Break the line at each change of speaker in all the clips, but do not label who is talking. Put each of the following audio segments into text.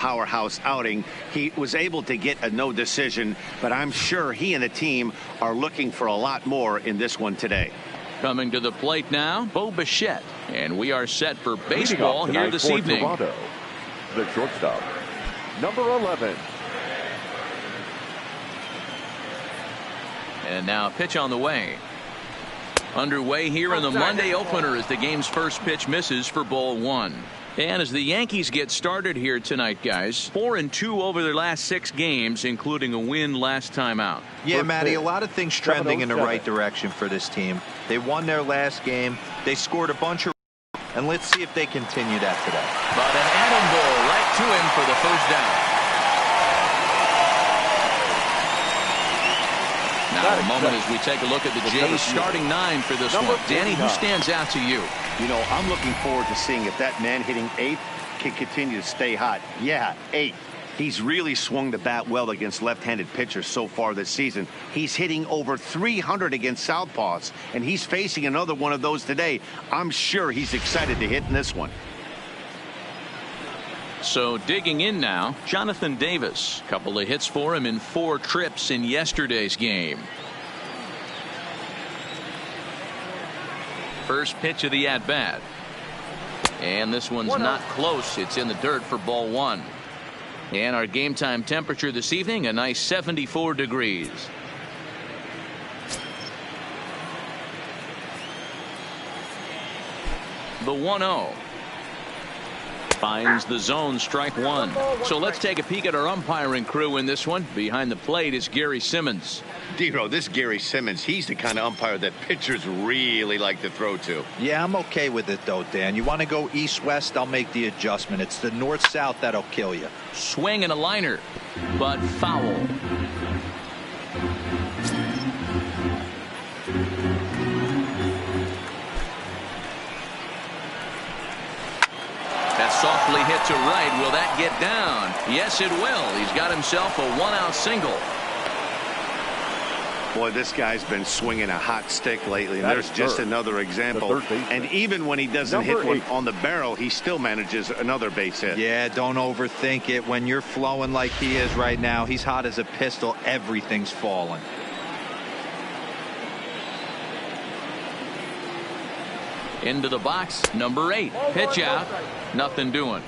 powerhouse outing. He was able to get a no decision, but I'm sure he and the team are looking for a lot more in this one today.
Coming to the plate now, Bo Bichette, and we are set for baseball here this evening.
Toronto, the shortstop, number 11.
And now a pitch on the way. Underway here in the Monday opener as the game's first pitch misses for ball one. And as the Yankees get started here tonight, guys, 4-2 over their last 6 games, including a win last time out.
Yeah, Matty, a lot of things trending in the right direction for this team. They won their last game. They scored a bunch of, and let's see if they continue that today.
But an atom ball right to him for the first down. Now a moment as we take a look at the Jays starting 9 for this one. Danny, who stands out to you?
You know, I'm looking forward to seeing if that man hitting 8th can continue to stay hot. Yeah, 8th. He's really swung the bat well against left-handed pitchers so far this season. He's hitting over 300 against southpaws, and he's facing another one of those today. I'm sure he's excited to hit in this one.
So digging in now, Jonathan Davis. Couple of hits for him in 4 trips in yesterday's game. First pitch of the at-bat. And this one's not close. It's in the dirt for ball one. And our game time temperature this evening, a nice 74 degrees. The 1-0. Finds the zone, strike one. So let's take a peek at our umpiring crew in this one. Behind the plate is Gary Simmons.
Dero, this Gary Simmons, he's the kind of umpire that pitchers really like to throw to.
Yeah, I'm okay with it, though, Dan. You want to go east-west, I'll make the adjustment. It's the north-south that'll kill you.
Swing and a liner, but foul. Softly hit to right. Will that get down? Yes, it will. He's got himself a 1-out single.
Boy, this guy's been swinging a hot stick lately. And there's just another example. And even when he doesn't hit one on the barrel, he still manages another base hit.
Yeah, don't overthink it. When you're flowing like he is right now, he's hot as a pistol. Everything's falling.
Into the box, number 8. Pitch out. Nothing doing.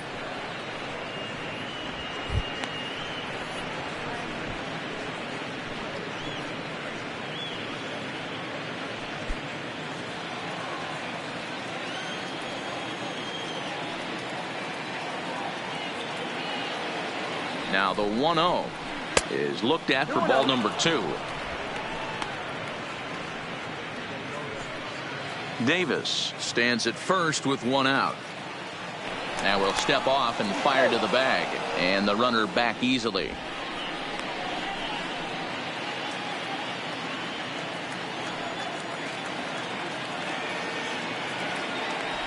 Now the 1-0 is looked at for ball number 2. Davis stands at first with 1 out. Now we'll step off and fire to the bag, and the runner back easily.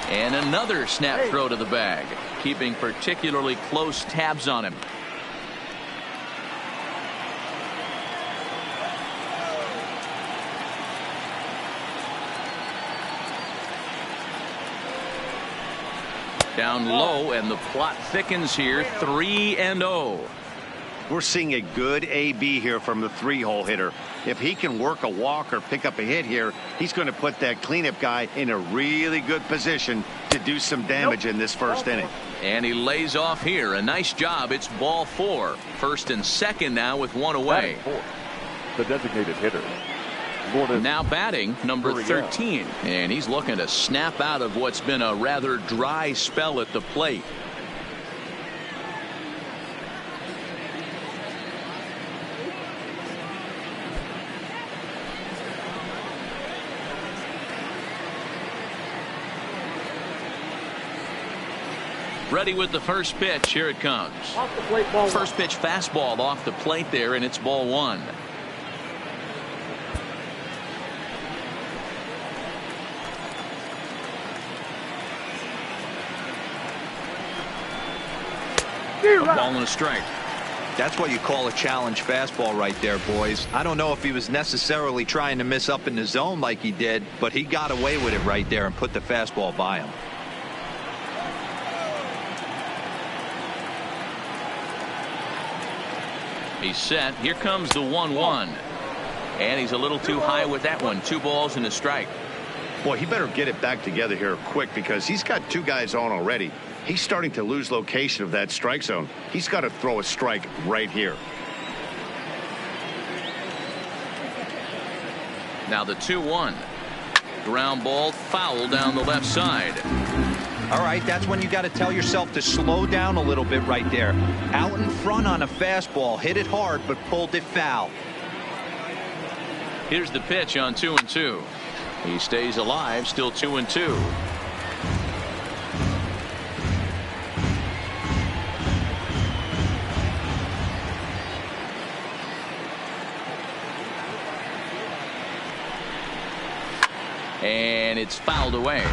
And another snap throw to the bag, keeping particularly close tabs on him. Down low, and the plot thickens here. 3-0.
We're seeing a good AB here from the 3-hole hitter. If he can work a walk or pick up a hit here, he's going to put that cleanup guy in a really good position to do some damage in this first inning.
And he lays off here. A nice job. It's ball 4. First and second now with 1 away.
The designated hitter.
Now batting number 13, and he's looking to snap out of what's been a rather dry spell at the plate. Ready with the first pitch. Here it comes. First pitch fastball off the plate there, and it's ball 1. A ball and a strike.
That's what you call a challenge fastball right there, boys. I don't know if he was necessarily trying to miss up in the zone like he did, but he got away with it right there and put the fastball by him.
He's set. Here comes the 1-1. And he's a little too high with that one. 2 balls and a strike.
Boy, he better get it back together here quick because he's got 2 guys on already. He's starting to lose location of that strike zone. He's got to throw a strike right here.
Now the 2-1. Ground ball, foul down the left side.
All right, that's when you got to tell yourself to slow down a little bit right there. Out in front on a fastball, hit it hard, but pulled it foul.
Here's the pitch on 2-2. He stays alive, still 2-2. And it's fouled away.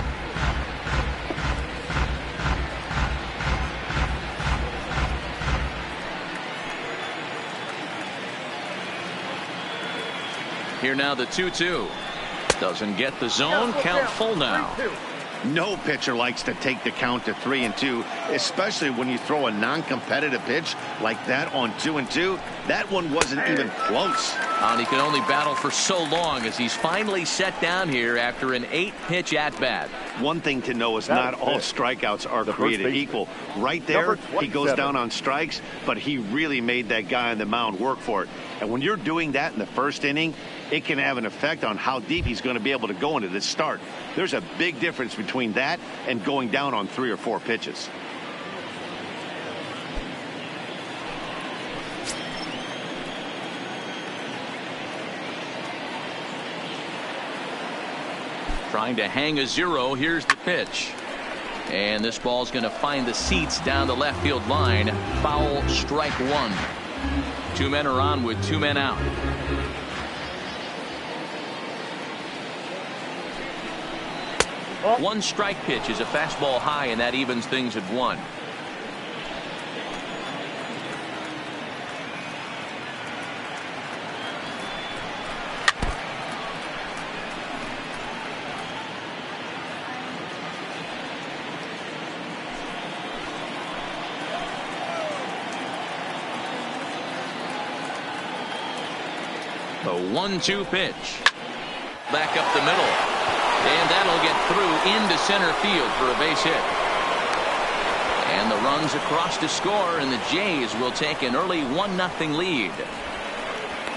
Here now the 2-2. Doesn't get the zone. Count full now.
No pitcher likes to take the count to 3-2, especially when you throw a non-competitive pitch like that on 2-2. That one wasn't even close.
And he can only battle for so long as he's finally set down here after an 8-pitch at-bat.
One thing to know is not all strikeouts are created equal. Right there, he goes down on strikes, but he really made that guy on the mound work for it. And when you're doing that in the first inning, it can have an effect on how deep he's going to be able to go into this start. There's a big difference between that and going down on 3 or 4 pitches.
Trying to hang a 0. Here's the pitch. And this ball's going to find the seats down the left field line. Foul, strike 1. 2 men are on with 2 men out. One strike pitch is a fastball high, and that evens things at 1. The 1-2 pitch. Back up the middle. And that'll get through into center field for a base hit. And the runs across to score, and the Jays will take an early 1-0 lead.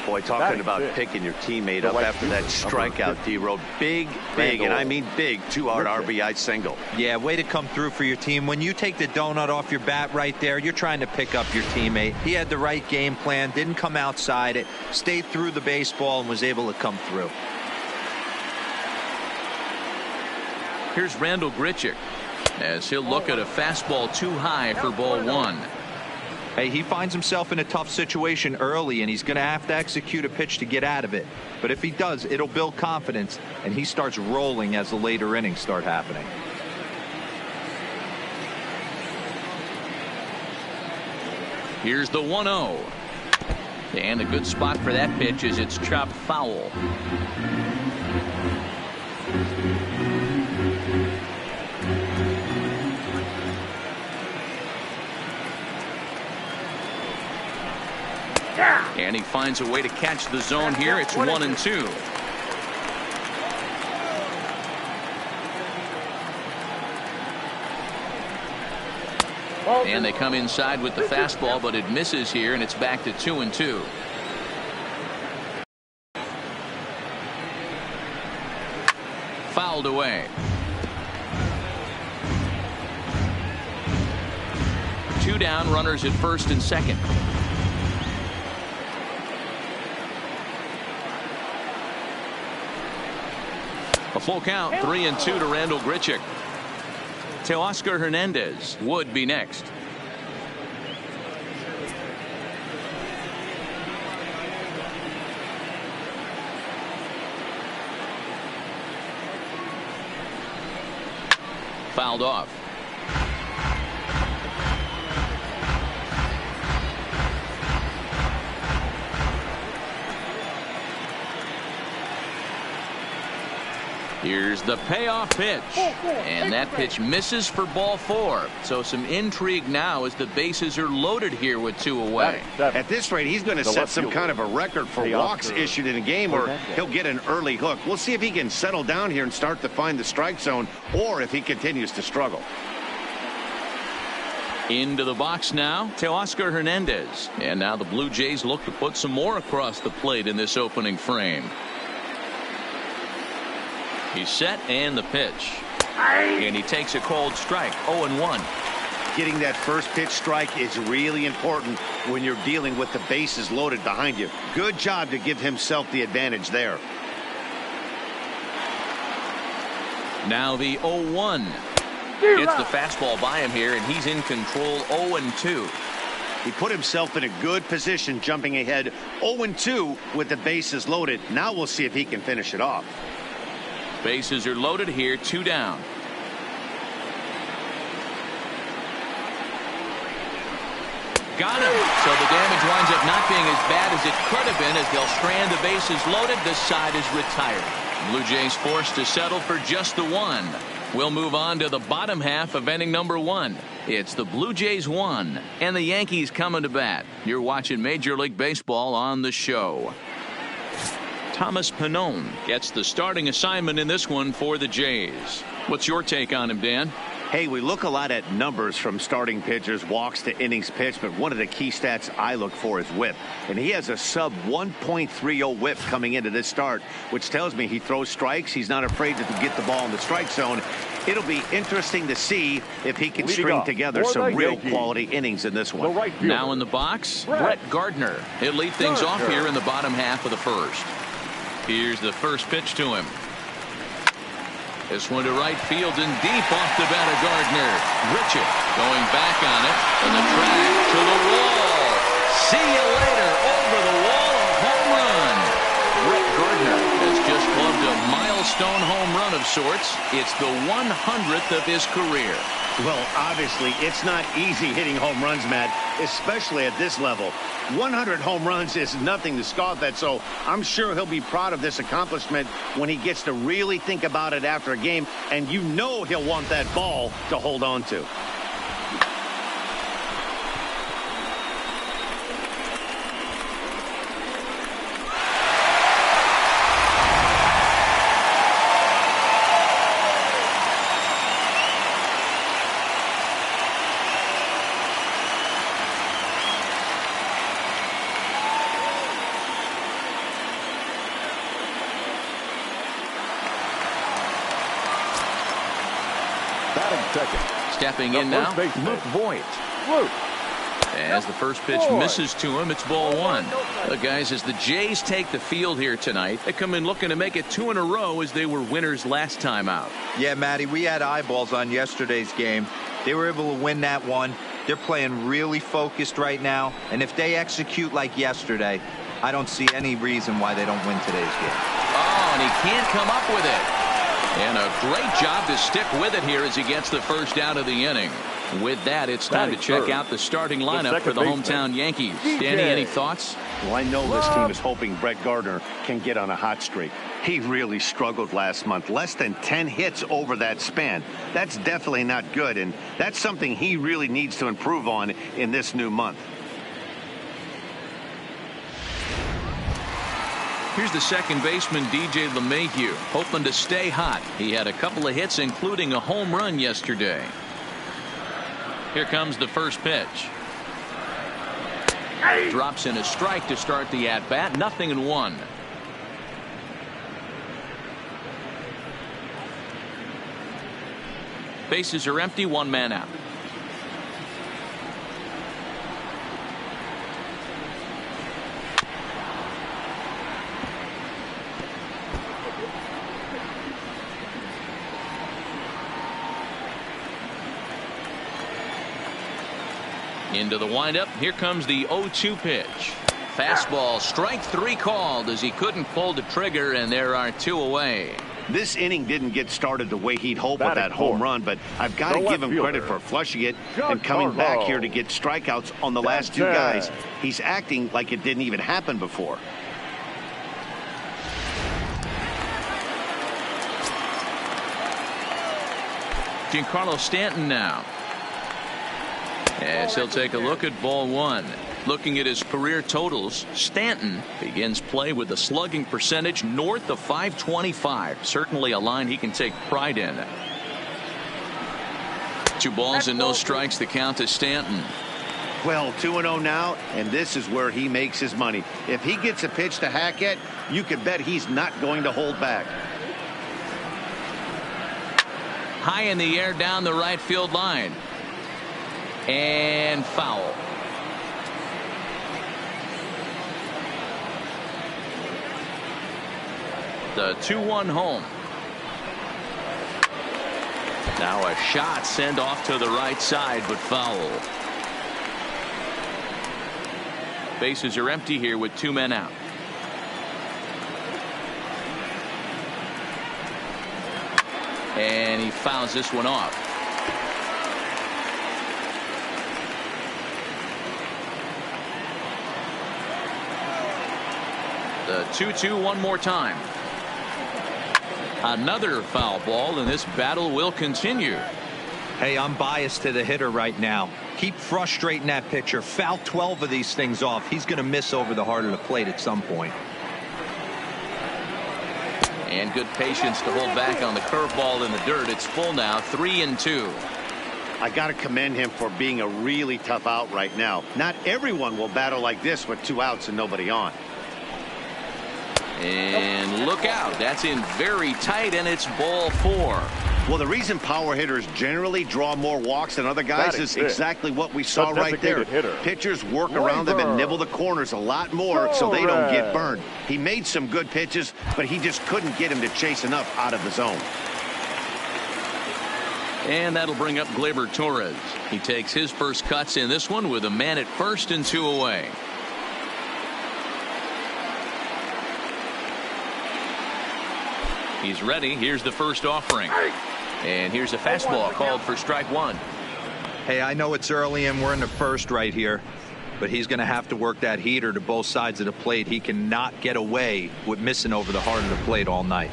Boy, talking about picking your teammate up after that strikeout, D-Road. Big, and I mean big, 2-out RBI single.
Yeah, way to come through for your team. When you take the donut off your bat right there, you're trying to pick up your teammate. He had the right game plan, didn't come outside it, stayed through the baseball, and was able to come through.
Here's Randall Grichuk as he'll look at a fastball too high for ball 1.
Hey, he finds himself in a tough situation early, and he's going to have to execute a pitch to get out of it. But if he does, it'll build confidence, and he starts rolling as the later innings start happening.
Here's the 1-0. And a good spot for that pitch as it's chopped foul. And he finds a way to catch the zone here. It's 1-2. And they come inside with the fastball, but it misses here, and it's back to 2-2. Fouled away. 2 down, runners at first and second. A full count, 3-2 to Randall Grichuk. Teoscar Hernandez would be next. Fouled off. Here's the payoff pitch. And that pitch misses for ball 4. So some intrigue now as the bases are loaded here with 2 away.
At this rate, he's going to set some kind of a record for walks issued in a game, or he'll get an early hook. We'll see if he can settle down here and start to find the strike zone, or if he continues to struggle.
Into the box now, Teoscar Hernandez. And now the Blue Jays look to put some more across the plate in this opening frame. He's set, and the pitch. And he takes a cold strike, 0-1.
Getting that first pitch strike is really important when you're dealing with the bases loaded behind you. Good job to give himself the advantage there.
Now the 0-1. Gets the fastball by him here, and he's in control, 0-2.
He put himself in a good position, jumping ahead 0-2 with the bases loaded. Now we'll see if he can finish it off.
Bases are loaded here, 2 down. Got him. So the damage winds up not being as bad as it could have been as they'll strand the bases loaded. This side is retired. Blue Jays forced to settle for just the 1. We'll move on to the bottom half of inning number 1. It's the Blue Jays 1 and the Yankees coming to bat. You're watching Major League Baseball on the show. Thomas Pannone gets the starting assignment in this one for the Jays. What's your take on him, Dan?
Hey, we look a lot at numbers from starting pitchers, walks to innings pitched, but one of the key stats I look for is whip. And he has a sub 1.30 whip coming into this start, which tells me he throws strikes. He's not afraid to get the ball in the strike zone. It'll be interesting to see if he can string together some real quality innings in this one.
Now in the box, Brett Gardner. He'll lead things off here in the bottom half of the first. Here's the first pitch to him. This one to right field and deep off the bat of Gardner. Richard going back on it, and the track to the wall. See you later. Over the wall, a home run. Brett Gardner has just clubbed a milestone home run of sorts. It's the 100th of his career.
Well, obviously, it's not easy hitting home runs, Matt, especially at this level. 100 home runs is nothing to scoff at, so I'm sure he'll be proud of this accomplishment when he gets to really think about it after a game, and you know he'll want that ball to hold on to.
Stepping in now, Luke Voigt. As the first pitch misses to him, it's ball 1. Look, guys, as the Jays take the field here tonight, they come in looking to make it 2 in a row as they were winners last time out.
Yeah, Matty, we had eyeballs on yesterday's game. They were able to win that one. They're playing really focused right now, and if they execute like yesterday, I don't see any reason why they don't win today's game.
Oh, and he can't come up with it. And a great job to stick with it here as he gets the first out of the inning. With that, it's time to check out the starting lineup for the hometown Yankees. Danny, any thoughts?
Well, I know this team is hoping Brett Gardner can get on a hot streak. He really struggled last month. Less than 10 hits over that span. That's definitely not good, and that's something he really needs to improve on in this new month.
Here's the second baseman, DJ LeMahieu, hoping to stay hot. He had a couple of hits, including a home run yesterday. Here comes the first pitch. Drops in a strike to start the at-bat. 0-1. Bases are empty, 1 man out. Into the windup. Here comes the 0-2 pitch. Fastball, strike 3 called as he couldn't pull the trigger, and there are 2 away.
This inning didn't get started the way he'd hoped with that home run, but I've got to give him credit for flushing it and coming back here to get strikeouts on the last 2 guys. He's acting like it didn't even happen before.
Giancarlo Stanton now. As he'll take a look at ball one. Looking at his career totals, Stanton begins play with a slugging percentage north of .525. Certainly a line he can take pride in. 2 balls and no strikes, the count to Stanton.
Well, 2-0 now, and this is where he makes his money. If he gets a pitch to hack at, you can bet he's not going to hold back.
High in the air down the right field line. And foul. The 2-1 home. Now a shot sent off to the right side, but foul. Bases are empty here with 2 men out. And he fouls this one off. The 2-2 one more time. Another foul ball, and this battle will continue.
Hey, I'm biased to the hitter right now. Keep frustrating that pitcher. Foul 12 of these things off. He's going to miss over the heart of the plate at some point.
And good patience to hold back on the curveball in the dirt. It's full now, 3-2.
I got to commend him for being a really tough out right now. Not everyone will battle like this with 2 outs and nobody on.
And look out. That's in very tight, and it's ball 4.
Well, the reason power hitters generally draw more walks than other guys is exactly what we saw right there. Pitchers work around them and nibble the corners a lot more so they don't get burned. He made some good pitches, but he just couldn't get him to chase enough out of the zone.
And that'll bring up Gleyber Torres. He takes his first cuts in this one with a man at first and 2 away. He's ready. Here's the first offering. And here's a fastball called for strike 1.
Hey, I know it's early and we're in the first right here, but he's going to have to work that heater to both sides of the plate. He cannot get away with missing over the heart of the plate all night.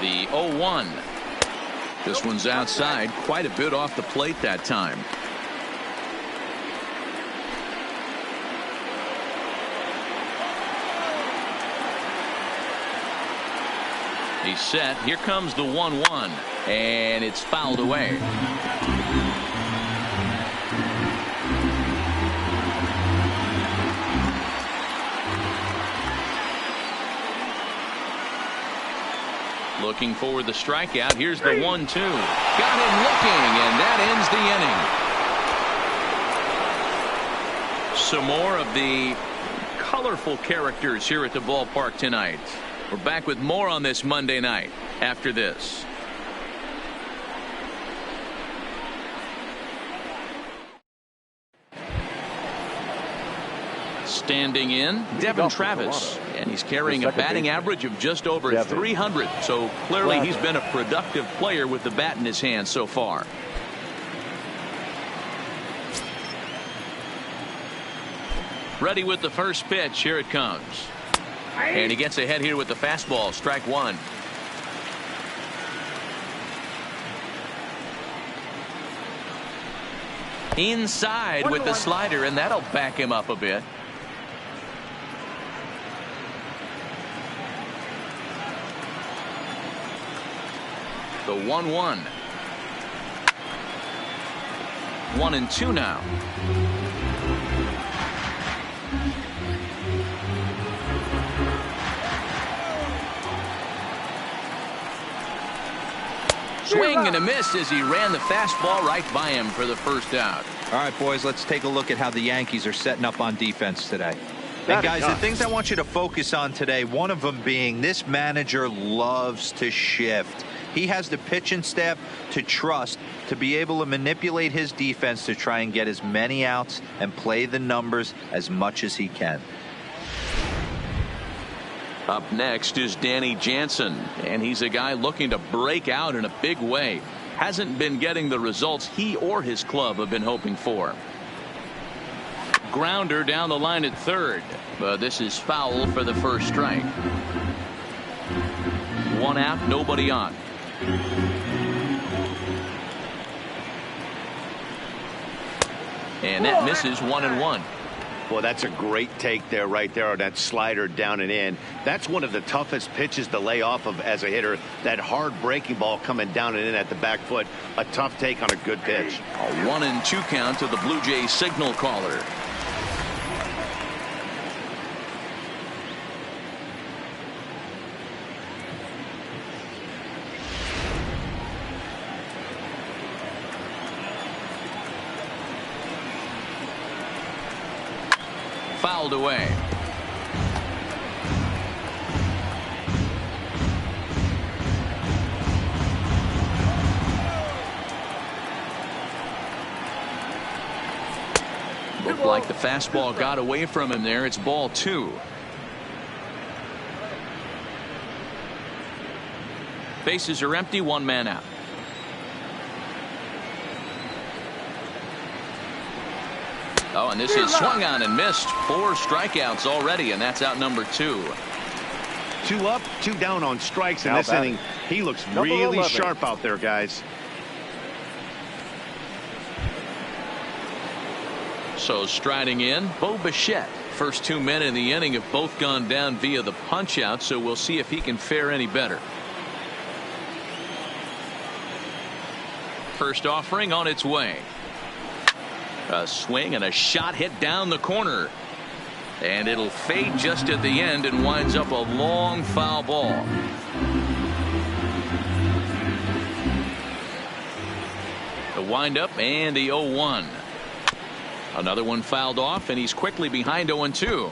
The 0-1. This one's outside, quite a bit off the plate that time. He's set. Here comes the 1-1, and it's fouled away. Looking for the strikeout. Here's the 1-2. Got him looking, and that ends the inning. Some more of the colorful characters here at the ballpark tonight. We're back with more on this Monday night after this. Standing in, Devin Travis, and he's carrying a batting average of just over 300. So clearly he's been a productive player with the bat in his hand so far. Ready with the first pitch. Here it comes. And he gets ahead here with the fastball. Strike 1. Inside with the slider, and that'll back him up a bit. The 1-1. 1-2 now. Swing and a miss as he ran the fastball right by him for the first out.
All right, boys, let's take a look at how the Yankees are setting up on defense today. And guys, the things I want you to focus on today, one of them being this manager loves to shift. He has the pitching staff to trust to be able to manipulate his defense to try and get as many outs and play the numbers as much as he can.
Up next is Danny Jansen, and he's a guy looking to break out in a big way. Hasn't been getting the results he or his club have been hoping for. grounder down the line at third. But this is foul for the first strike. 1 out, nobody on. And that misses 1-1.
Well, that's a great take there, right there on that slider down and in. That's one of the toughest pitches to lay off of as a hitter. That hard breaking ball coming down and in at the back foot. A tough take on a good pitch.
A 1-2 count to the Blue Jays signal caller. Fouled away. Looked like the fastball got away from him there. It's ball 2. Bases are empty, 1 man out. Oh, and this is swung on and missed. 4 strikeouts already, and that's out number 2.
2 up, 2 down on strikes in
Now
this
batting.
inning. He looks
Number
really
11.
sharp out there, guys.
So striding in, Bo Bichette. First 2 men in the inning have both gone down via the punch out, so we'll see if he can fare any better. First offering on its way. A swing and a shot hit down the corner. And it'll fade just at the end and winds up a long foul ball. The windup and the 0-1. Another one fouled off, and he's quickly behind 0-2.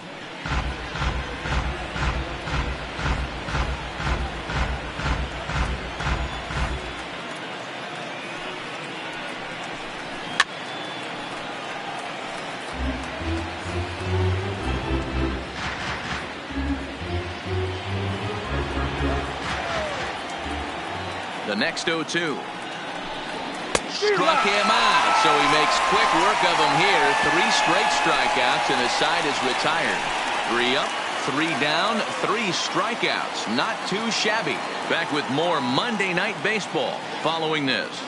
The next 0-2. Struck him out, so he makes quick work of him here. 3 straight strikeouts, and his side is retired. 3 up, 3 down, 3 strikeouts. Not too shabby. Back with more Monday Night Baseball following this.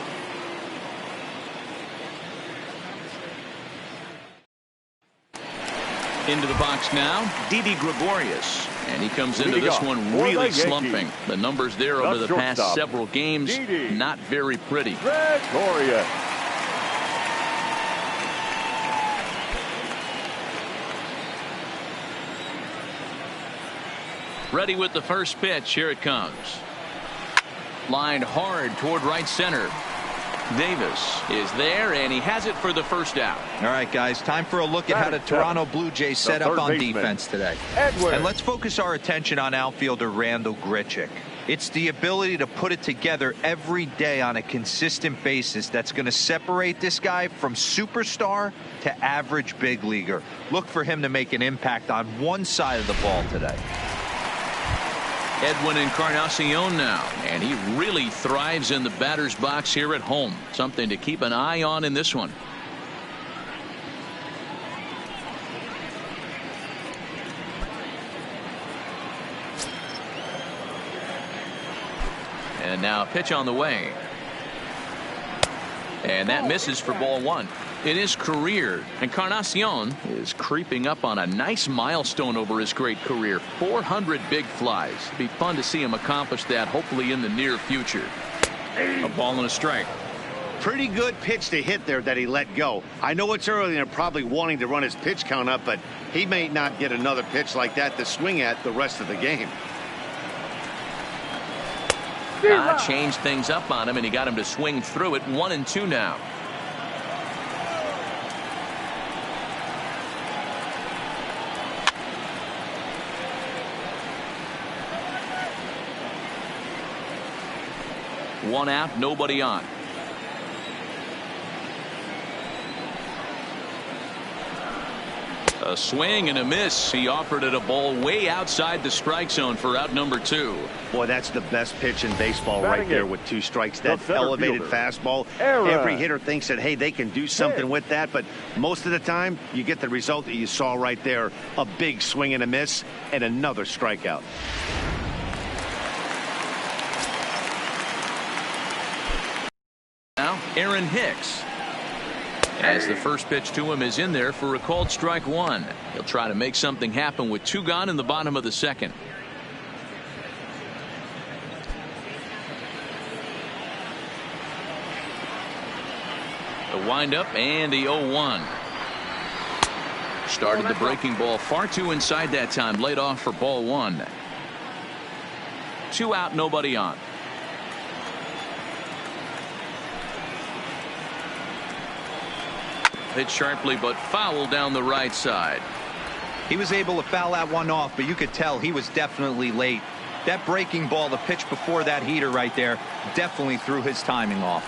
Into the box now, Didi Gregorius. And he comes into this one really slumping. The numbers there over the past several games, not very pretty.
Gregorius.
Ready with the first pitch. Here it comes. Lined hard toward right center. Davis is there, and he has it for the first out.
All right, guys, time for a look at how the Toronto Blue Jays set up on defense today. And let's focus our attention on outfielder Randal Grichuk. It's the ability to put it together every day on a consistent basis that's going to separate this guy from superstar to average big leaguer. Look for him to make an impact on one side of the ball today.
Edwin Encarnacion now, and he really thrives in the batter's box here at home. Something to keep an eye on in this one. And now a pitch on the way. And that misses for ball 1. In his career, Encarnacion is creeping up on a nice milestone over his great career. 400 big flies. It'd be fun to see him accomplish that, hopefully in the near future. A ball and a strike.
Pretty good pitch to hit there that he let go. I know it's early and they're probably wanting to run his pitch count up, but he may not get another pitch like that to swing at the rest of the game.
Changed things up on him, and he got him to swing through it. 1-2 now. One out, nobody on. A swing and a miss. He offered it a ball way outside the strike zone for out number 2.
Boy, that's the best pitch in baseball right there with 2 strikes. That elevated fastball.
Aaron.
Every hitter thinks that, hey, they can do something with that. But most of the time, you get the result that you saw right there. A big swing and a miss and another strikeout.
Now, Aaron Hicks. As the first pitch to him is in there for a called strike 1. He'll try to make something happen with 2 gone in the bottom of the second. The windup and the 0-1. Started the breaking ball far too inside that time. Laid off for ball 1. 2 out, nobody on. Hit sharply but foul down the right side.
He was able to foul that one off, but you could tell he was definitely late. That breaking ball, the pitch before that heater right there, definitely threw his timing off.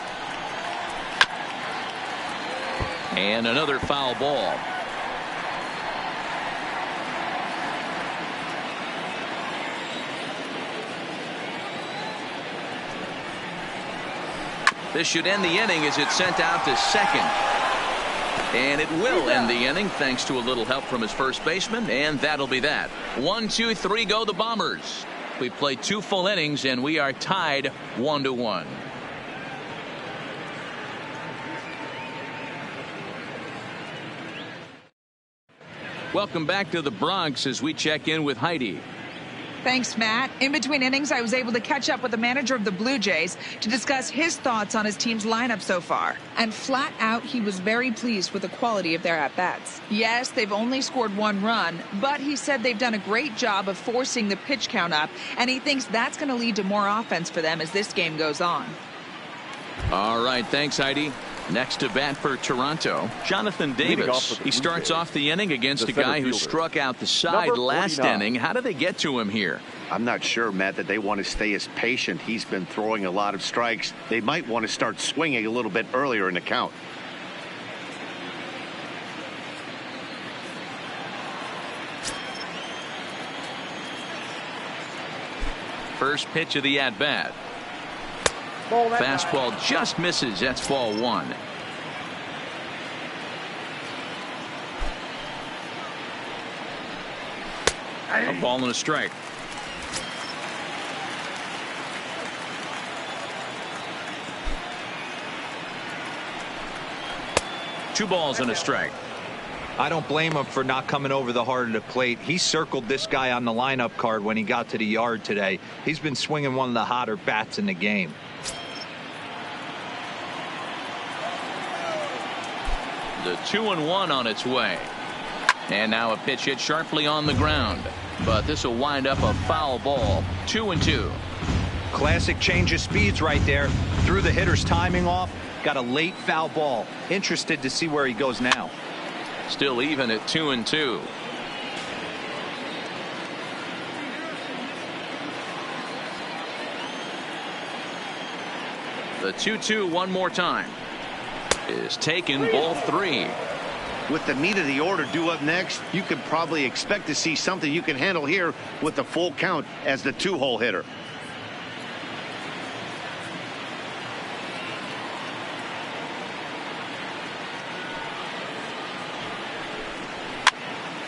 And another foul ball. This should end the inning as it's sent out to second. And it will end the inning thanks to a little help from his first baseman, and that'll be that. 1, 2, 3 go the Bombers. We played 2 full innings and we are tied 1-1. Welcome back to the Bronx as we check in with Heidi.
Thanks, Matt. In between innings, I was able to catch up with the manager of the Blue Jays to discuss his thoughts on his team's lineup so far. And flat out, he was very pleased with the quality of their at-bats. Yes, they've only scored 1 run, but he said they've done a great job of forcing the pitch count up, and he thinks that's going to lead to more offense for them as this game goes on.
All right, thanks, Heidi. Next to bat for Toronto, Jonathan Davis. He starts off the inning against a guy who struck out the side last inning. How do they get to him here?
I'm not sure, Matt, that they want to stay as patient. He's been throwing a lot of strikes. They might want to start swinging a little bit earlier in the count.
First pitch of the at-bat. Fastball just misses. That's ball 1. A ball and a strike. Two balls and a strike.
I don't blame him for not coming over the heart of the plate. He circled this guy on the lineup card when he got to the yard today. He's been swinging one of the hotter bats in the game.
The 2-1 on its way. And now a pitch hit sharply on the ground. But this will wind up a foul ball. 2-2.
Classic change of speeds right there. Threw the hitter's timing off. Got a late foul ball. Interested to see where he goes now.
Still even at 2-2. The 2-2 one more time is taken, ball 3.
With the meat of the order due up next, you could probably expect to see something you can handle here with the full count as the 2-hole hitter.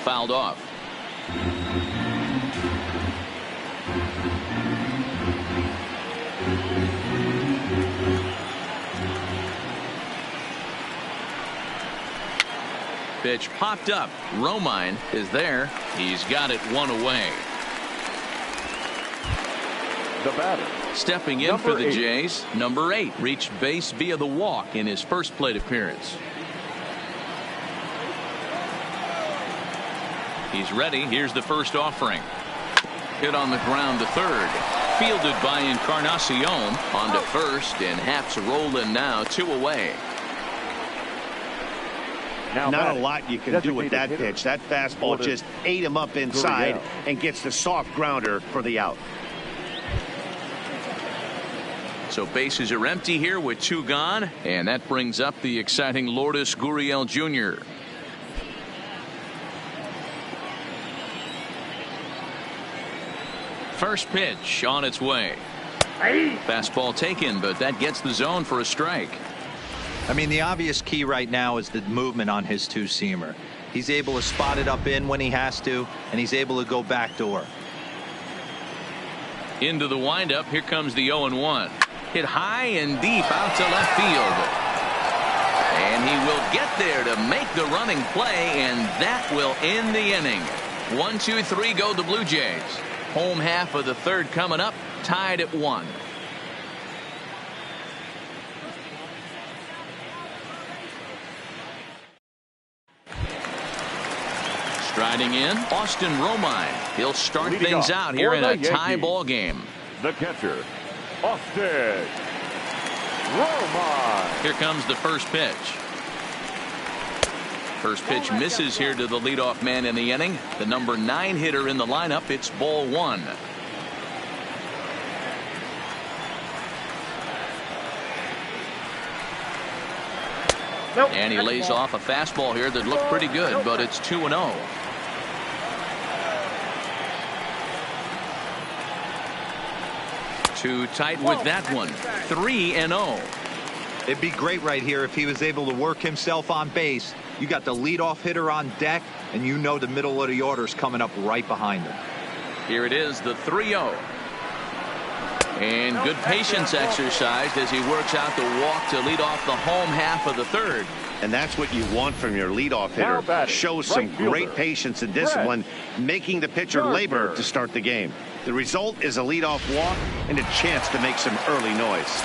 Fouled off. Pitch popped up. Romine is there. He's got it one away.
The batter.
Stepping in for the Jays, number 8 reached base via the walk in his first plate appearance. He's ready. Here's the first offering. Hit on the ground to third. Fielded by Encarnacion on to first, and Haps rolling now, 2 away.
Not a lot you can do with that pitch. That fastball just ate him up inside and gets the soft grounder for the out.
So bases are empty here with 2 gone, and that brings up the exciting Lourdes Gurriel Jr. First pitch on its way. Fastball taken, but that gets the zone for a strike.
I mean, the obvious key right now is the movement on his two-seamer. He's able to spot it up in when he has to, and he's able to go backdoor.
Into the windup. Here comes the 0-1. Hit high and deep out to left field. And he will get there to make the running play, and that will end the inning. 1, 2, 3 go the Blue Jays. Home half of the third coming up, tied at 1. Striding in, Austin Romine. He'll start
Leading
things
off
out here in a
the
tie
Yankees,
ball game.
the catcher, Austin Romine.
Here comes the first pitch. First pitch misses here to the leadoff man in the inning. The number 9 hitter in the lineup. It's ball 1. And he lays off a fastball here that looked pretty good, but it's 2-0. Too tight with that one. 3-0.
It'd be great right here if he was able to work himself on base. You got the leadoff hitter on deck, and you know the middle of the order's coming up right behind him.
Here it is, the 3-0. And good patience exercised as he works out the walk to lead off the home half of the third.
And that's what you want from your leadoff
Now
hitter.
batting,
Show some
right fielder,
great patience and discipline, making the pitcher
Gardner.
labor to start the game. The result is a leadoff walk and a chance to make some early noise.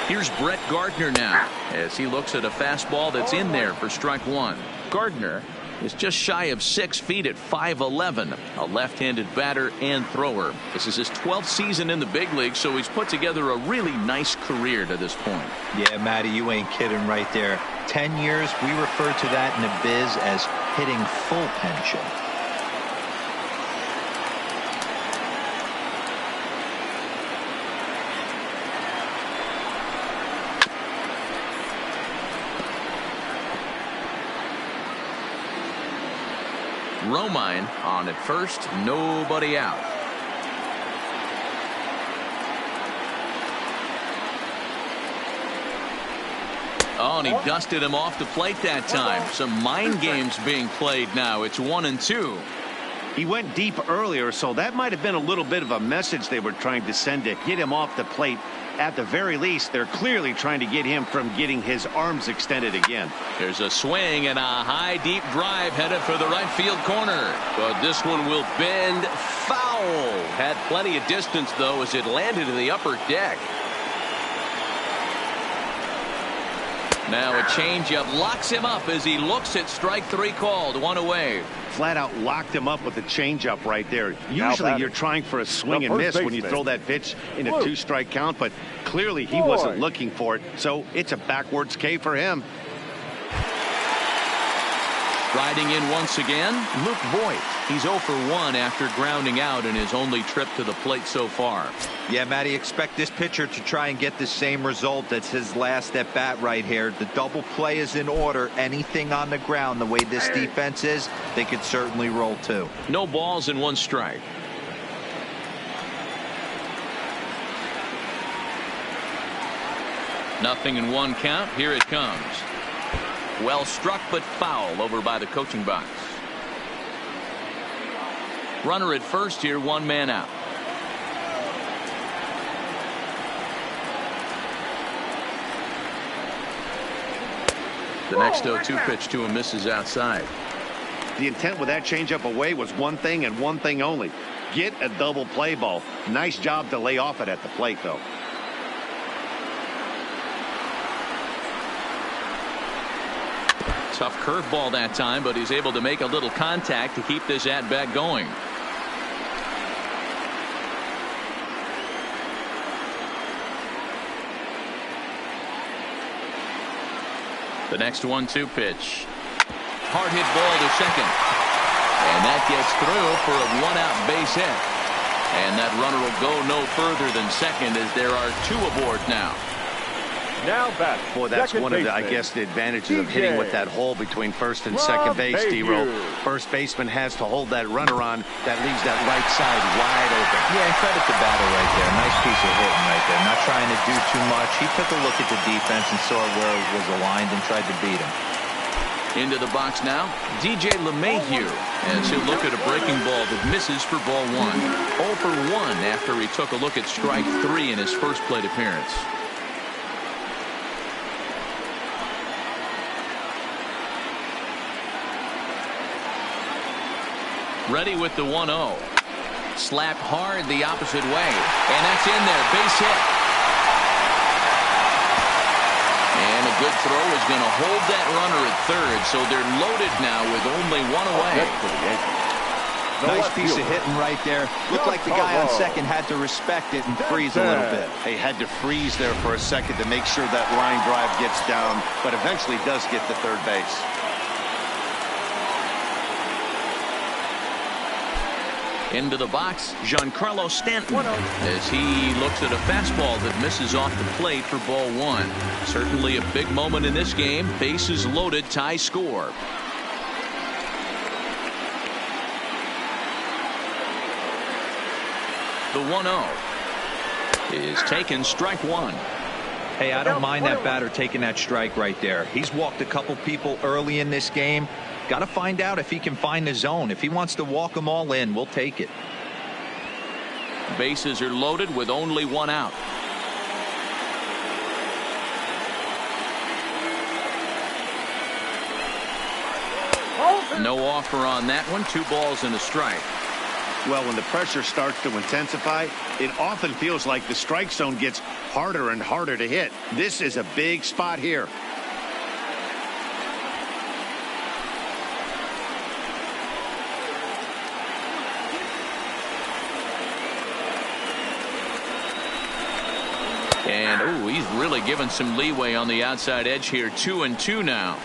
Here's Brett Gardner now as he looks at a fastball that's in there for strike 1. Gardner is just shy of 6 feet at 5'11", a left-handed batter and thrower. This is his 12th season in the big league, so he's put together a really nice career to this point.
Yeah, Matty, you ain't kidding right there. 10 years, we refer to that in the biz as hitting full pension.
Romine on at first, nobody out. Oh, and he dusted him off the plate that time. Some mind games being played now. It's 1-2.
He went deep earlier, so that might have been a little bit of a message they were trying to send to get him off the plate. At the very least, they're clearly trying to get him from getting his arms extended again.
There's a swing and a high deep drive headed for the right field corner, but this one will bend foul. Had plenty of distance though as it landed in the upper deck. Now a changeup locks him up as he looks at strike 3 called. 1 away.
Flat out locked him up with a changeup right there.
Now
Usually
batting,
you're trying for a swing
the
and miss
first
when you
baseman,
throw that pitch in a
Luke
2-strike count, but clearly he wasn't looking for it, so it's a backwards K for him.
Riding in once again, Luke Voigt. He's 0 for 1 after grounding out in his only trip to the plate so far.
Yeah, Matty, expect this pitcher to try and get the same result. That's his last at bat right here. The double play is in order. Anything on the ground, the way this defense is, they could certainly roll too.
No balls and 1 strike. Nothing in 1 count. Here it comes. Well struck, but foul over by the coaching box. Runner at first here, 1 man out. The next 0-2 pitch to him misses outside.
The intent with that changeup away was one thing and one thing only. Get a double play ball. Nice job to lay off it at the plate, though.
Tough curveball that time, but he's able to make a little contact to keep this at-bat going. The next 1-2 pitch. Hard hit ball to second. And that gets through for a 1-out base hit. And that runner will go no further than second as there are 2 aboard now.
Now back.
Boy, that's
second
one of the, I
baseman,
guess, the advantages of hitting with that hole between first and second base, D-Roll. First baseman has to hold that runner on. That leaves that right side wide open.
Yeah, and credit the batter right there. Nice piece of hitting right there. Not trying to do too much. He took a look at the defense and saw where it was aligned and tried to beat him.
Into the box now, DJ LeMahieu, as he'll look at a breaking ball that misses for ball 1. 0 for 1 after he took a look at strike 3 in his first plate appearance. Ready with the 1-0. Slapped hard the opposite way, and that's in there. Base hit. And a good throw is going to hold that runner at third, so they're loaded now with only one away.
Nice piece of hitting right there. Looked like the guy on second had to respect it and freeze a little bit.
He had to freeze there for a second to make sure that line drive gets down, but eventually does get to third base.
Into the box, Giancarlo Stanton, as he looks at a fastball that misses off the plate for ball 1. Certainly a big moment in this game. Bases loaded, tie score. The 1-0 is taken, strike 1.
Hey, I don't mind that batter taking that strike right there. He's walked a couple people early in this game. Got to find out if he can find the zone. If he wants to walk them all in, we'll take it.
Bases are loaded with only one out. No offer on that one. 2 balls and a strike.
Well, when the pressure starts to intensify, it often feels like the strike zone gets harder and harder to hit. This is a big spot here.
And, ooh, he's really given some leeway on the outside edge here. 2-2 now.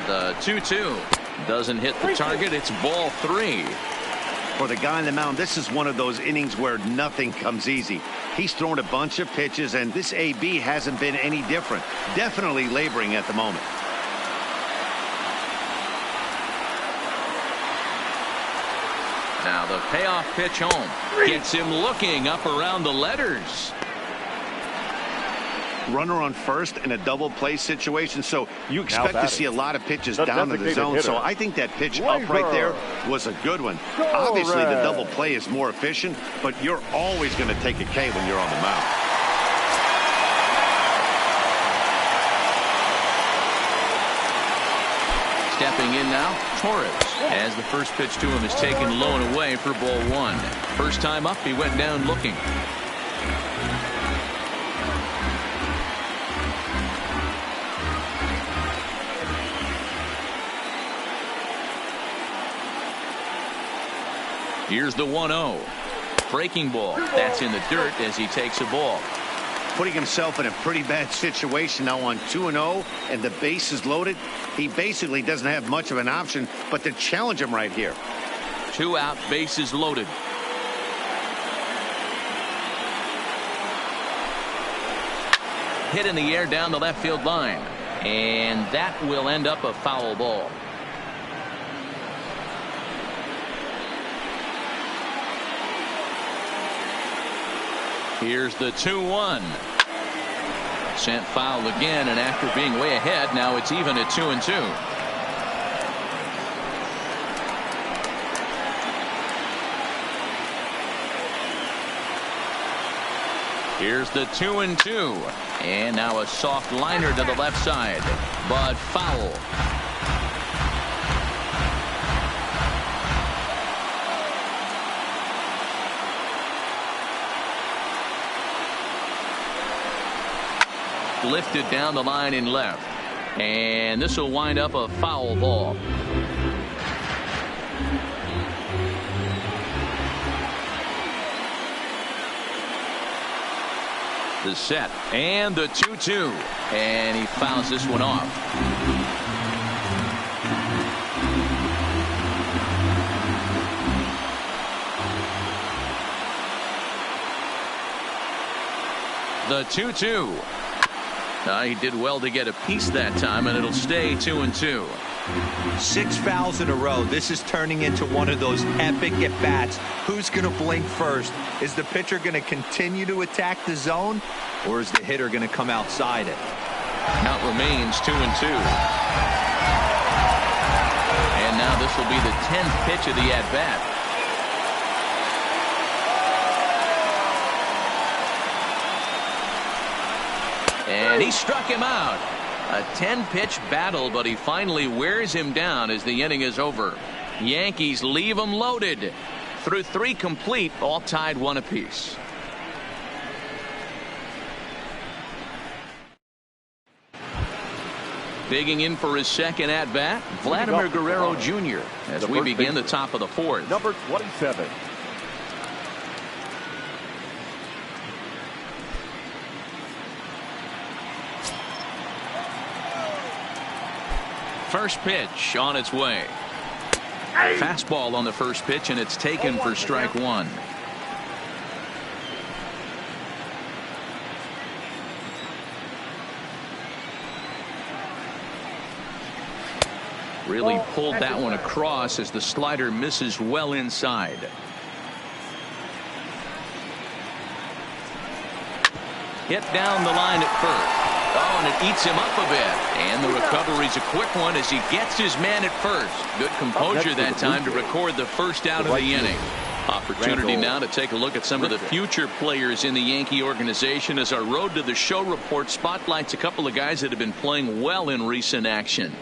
The 2-2 doesn't hit the target. It's ball 3.
For the guy on the mound, this is one of those innings where nothing comes easy. He's thrown a bunch of pitches, and this AB hasn't been any different. Definitely laboring at the moment.
Now the payoff pitch home gets him looking up around the letters.
Runner on first in a double play situation, so you expect to see a lot of pitches down to the zone. So I think that pitch up right there was a good one. Obviously the double play is more efficient, but you're always going to take a K when you're on the mound.
Stepping in now, Torres, as the first pitch to him is taken low and away for ball 1. First time up, he went down looking. Here's the 1-0. Breaking ball. That's in the dirt as he takes a ball.
Putting himself in a pretty bad situation now on 2-0, and the base is loaded. He basically doesn't have much of an option but to challenge him right here.
2 out, bases loaded. Hit in the air down the left field line, and that will end up a foul ball. Here's the 2-1. Sent foul again, and after being way ahead, now it's even at 2-2. Here's the 2-2. And now a soft liner to the left side, but foul. Lifted down the line in left, and this will wind up a foul ball. The set and the 2-2, and he fouls this one off. The 2-2. He did well to get a piece that time, and it'll stay 2-2.
6 fouls in a row. This is turning into one of those epic at-bats. Who's going to blink first? Is the pitcher going to continue to attack the zone, or is the hitter going to come outside it?
Count remains 2-2. And now this will be the 10th pitch of the at-bat. And he struck him out. A 10-pitch battle, but he finally wears him down as the inning is over. Yankees leave him loaded. Through 3 complete, all tied 1 apiece. Digging in for his second at-bat, Vladimir Guerrero Jr. as we begin the top of the 4th.
Number 27.
First pitch on its way. Fastball on the first pitch, and it's taken for strike 1. Really pulled that one across as the slider misses well inside. Hit down the line at first. Oh, and it eats him up a bit. And the recovery's a quick one as he gets his man at first. Good composure that time to record the first out of the inning. Opportunity now to take a look at some of the future players in the Yankee organization as our Road to the Show report spotlights a couple of guys that have been playing well in recent action.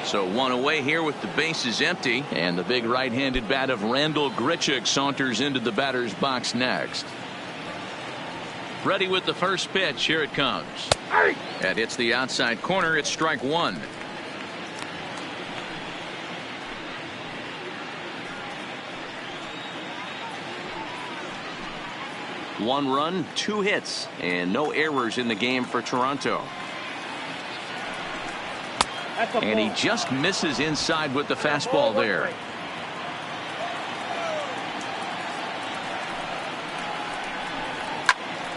So 1 away here with the bases empty, and the big right-handed bat of Randal Grichuk saunters into the batter's box next. Ready with the first pitch. Here it comes. That hits the outside corner. It's strike 1. One run, 2 hits, and no errors in the game for Toronto. And he just misses inside with the fastball there.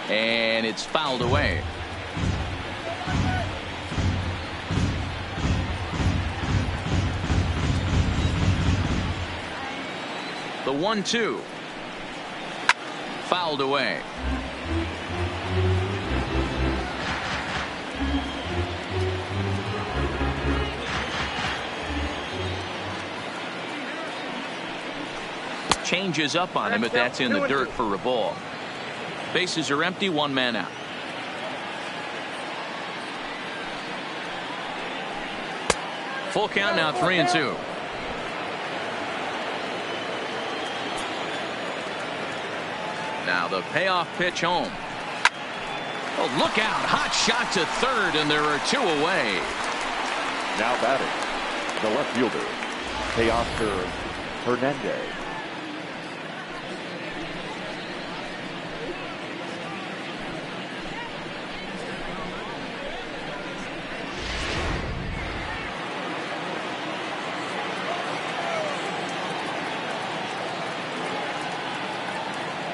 And it's fouled away. The 1-2. Fouled away. Changes up on him, but that's in the dirt for a ball. Bases are empty, 1 man out. Full count now, 3-2. Now the payoff pitch home. Oh, look out. Hot shot to third, and there are 2 away.
Now batting, the left fielder, Teoscar Hernandez.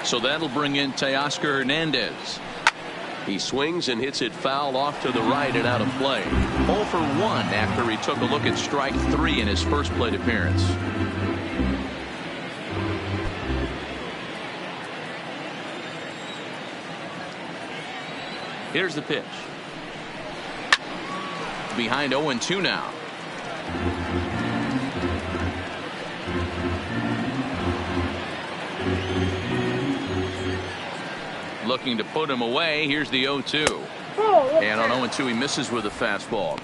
So that'll bring in Teoscar Hernandez. He swings and hits it foul off to the right and out of play. 0 for 1 after he took a look at strike 3 in his first plate appearance. Here's the pitch. Behind 0-2 now. Looking to put him away. Here's the 0-2. And on 0-2 he misses with a fastball.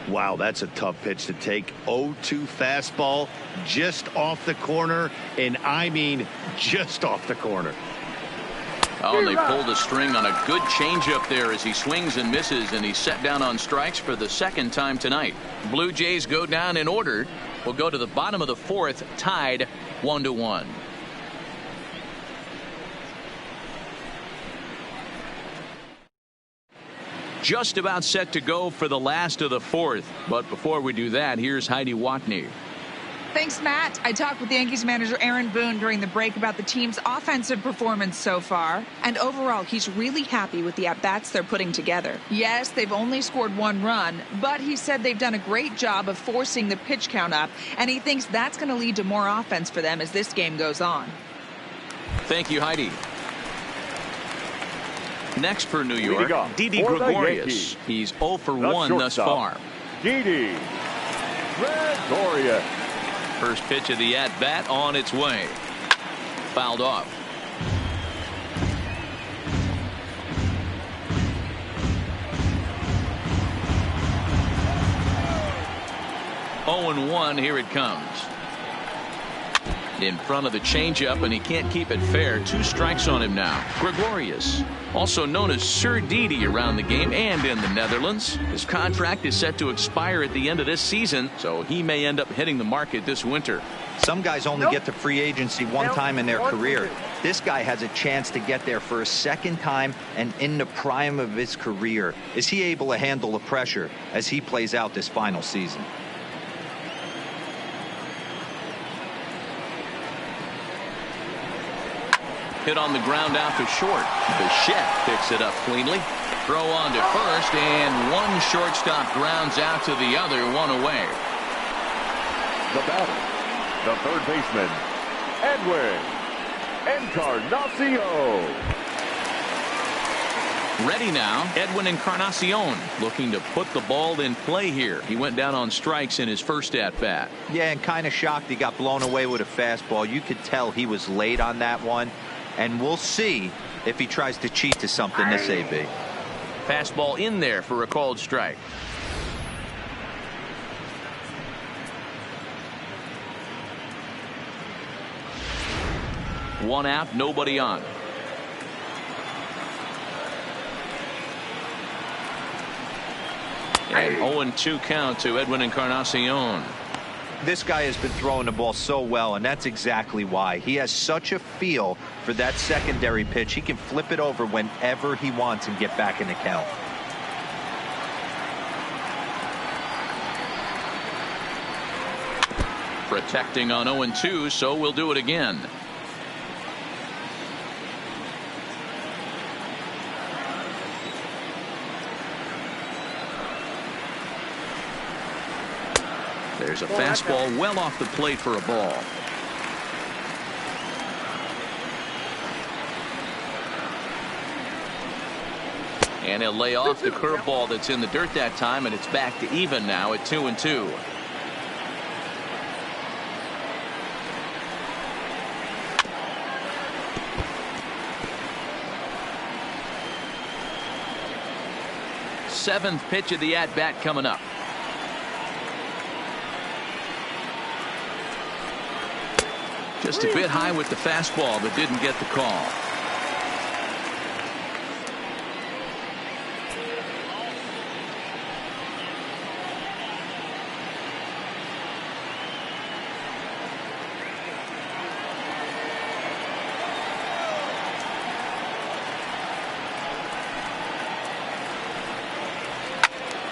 Wow, that's a tough pitch to take. 0-2 fastball just off the corner, and I mean just off the corner.
Oh, and they pulled a string on a good changeup there as he swings and misses, and he's set down on strikes for the 2nd time tonight. Blue Jays go down in order. We'll go to the bottom of the 4th, tied 1-1. Just about set to go for the last of the 4th. But before we do that, here's Heidi Watney.
The Thanks, Matt. I talked with Yankees manager Aaron Boone during the break about the team's offensive performance so far. And overall, he's really happy with the at-bats they're putting together. Yes, they've only scored 1 run, but he said they've done a great job of forcing the pitch count up, and he thinks that's going to lead to more offense for them as this game goes on.
Thank you, Heidi. Next for New York, Didi
for
Gregorius. He's 0 for 1 thus far.
Didi Gregorius.
First pitch of the at-bat on its way. Fouled off. Oh, 1, here it comes. In front of the changeup, and he can't keep it fair. 2 strikes on him now. Gregorius, also known as Sir Didi around the game and in the Netherlands. His contract is set to expire at the end of this season, so he may end up hitting the market this winter.
Some guys only get to free agency one time in their career. This guy has a chance to get there for a second time and in the prime of his career. Is he able to handle the pressure as he plays out this final season?
Hit on the ground out to short. Bichette picks it up cleanly. Throw on to first, and one shortstop grounds out to the other, 1 away.
The batter, the third baseman, Edwin Encarnacion.
Ready now, Edwin Encarnacion looking to put the ball in play here. He went down on strikes in his first at-bat.
Yeah, and kind of shocked he got blown away with a fastball. You could tell he was late on that one. And we'll see if he tries to cheat to something this AB.
Fastball in there for a called strike. One out, nobody on. And 0-2 count to Edwin Encarnacion.
This guy has been throwing the ball so well, and that's exactly why. He has such a feel for that secondary pitch. He can flip it over whenever he wants and get back in the count.
Protecting on 0-2, so we'll do it again. There's a fastball well off the plate for a ball. And he'll lay off the curveball that's in the dirt that time, and it's back to even now at 2-2. Seventh pitch of the at-bat coming up. Just a bit high with the fastball, but didn't get the call.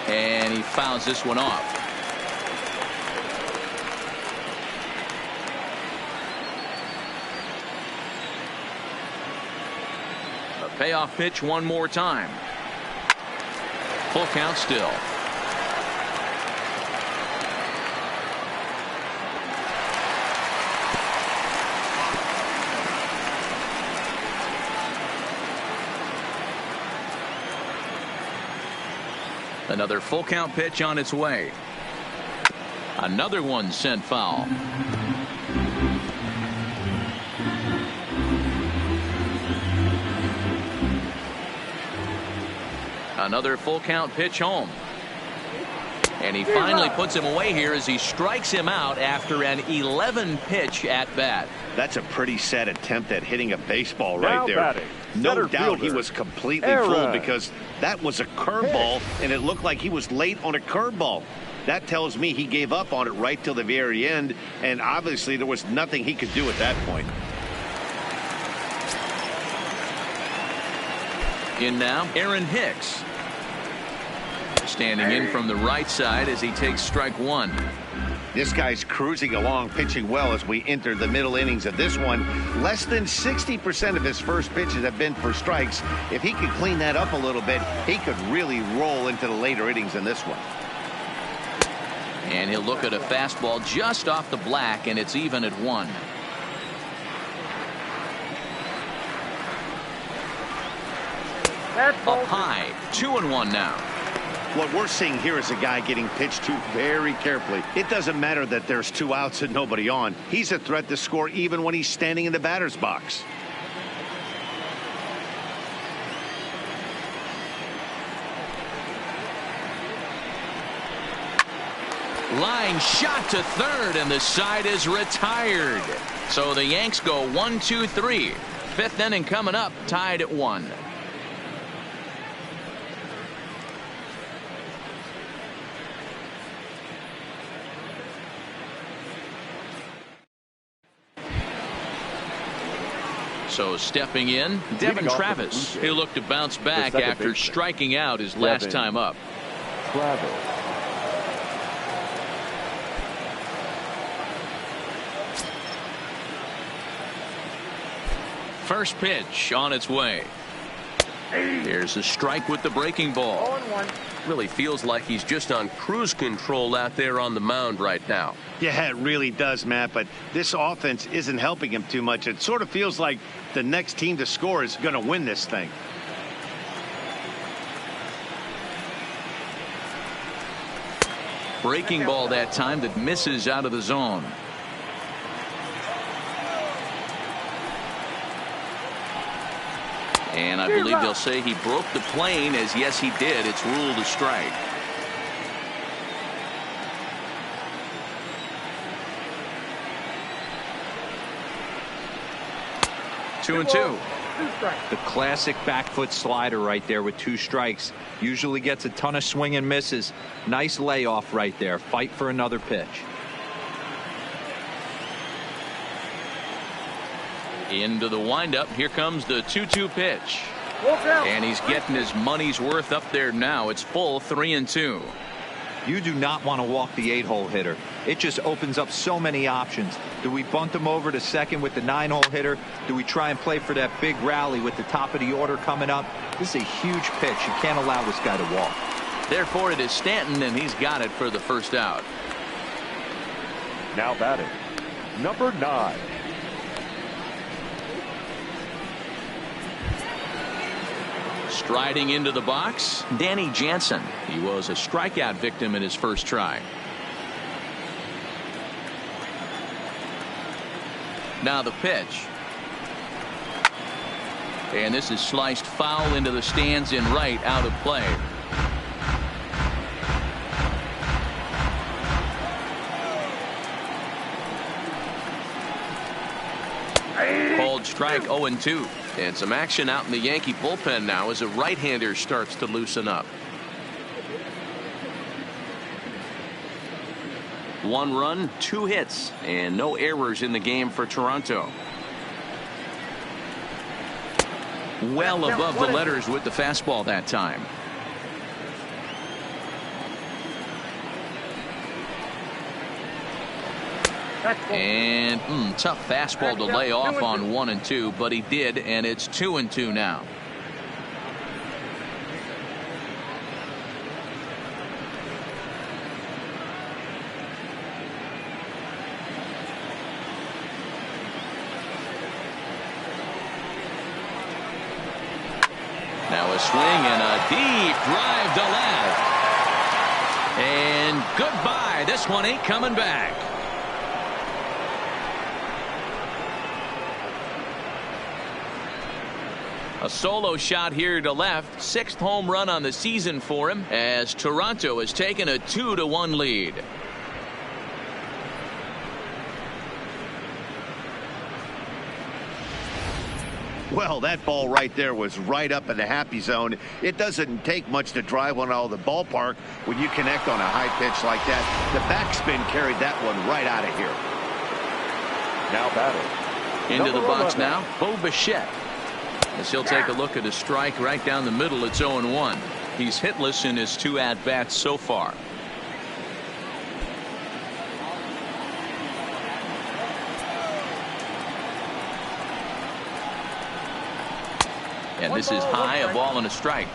And he fouls this one off. Payoff pitch one more time. Full count still. Another full count pitch on its way. Another one sent foul. Another full count pitch home. And he finally puts him away here as he strikes him out after an 11 pitch at bat.
That's a pretty sad attempt at hitting a baseball right
Now
there.
batting,
No doubt
fielder,
he was completely
Aaron.
fooled because that was a curveball and it looked like he was late on a curveball. That tells me he gave up on it right till the very end, and obviously there was nothing he could do at that point.
In now, Aaron Hicks. Standing in from the right side as he takes strike one.
This guy's cruising along, pitching well as we enter the middle innings of this one. Less than 60% of his first pitches have been for strikes. If he could clean that up a little bit, he could really roll into the later innings in this one.
And he'll look at a fastball just off the black, and it's even at 1. Up high, 2-1 now.
What we're seeing here is a guy getting pitched to very carefully. It doesn't matter that there's 2 outs and nobody on. He's a threat to score even when he's standing in the batter's box.
Line shot to third, and the side is retired. So the Yanks go 1-2-3. 5th inning coming up, tied at 1. So stepping in, Devin Travis. He'll look to bounce back after striking out his last time up.
Travis.
First pitch on its way. There's a strike with the breaking ball.
Really feels like he's just on cruise control out there on the mound right now.
Yeah, it really does, Matt, but this offense isn't helping him too much. It sort of feels like the next team to score is going to win this thing.
Breaking ball that time that misses out of the zone. And I believe they'll say he broke the plane, as yes he did. It's ruled a strike. Two and two.
The classic back foot slider right there with 2 strikes. Usually gets a ton of swing and misses. Nice layoff right there. Fight for another pitch.
Into the windup. Here comes the 2-2 pitch. And he's getting his money's worth up there now. It's full 3-2.
You do not want to walk the 8-hole hitter. It just opens up so many options. Do we bunt him over to second with the 9-hole hitter? Do we try and play for that big rally with the top of the order coming up? This is a huge pitch. You can't allow this guy to walk.
Therefore, it is Stanton, and he's got it for the first out.
Now batting, number 9.
Striding into the box, Danny Jansen. He was a strikeout victim in his first try. Now the pitch. And this is sliced foul into the stands in right, out of play. Called strike 0-2. And some action out in the Yankee bullpen now as a right-hander starts to loosen up. 1 run, 2 hits, and no errors in the game for Toronto. Well above the letters with the fastball that time. And tough fastball to lay off on 1 and 2, but he did, and it's 2 and 2 now. Now a swing and a deep drive to left. And goodbye. This one ain't coming back. A solo shot here to left. 6th home run on the season for him as Toronto has taken a 2-1 lead.
Well, that ball right there was right up in the happy zone. It doesn't take much to drive one out of the ballpark when you connect on a high pitch like that. The backspin carried that one right out of here.
Now batting,
Into the box
11.
now, Bo Bichette. As he'll take a look at a strike right down the middle. It's 0-1. He's hitless in his 2 at-bats so far. And this is high, a ball and a strike.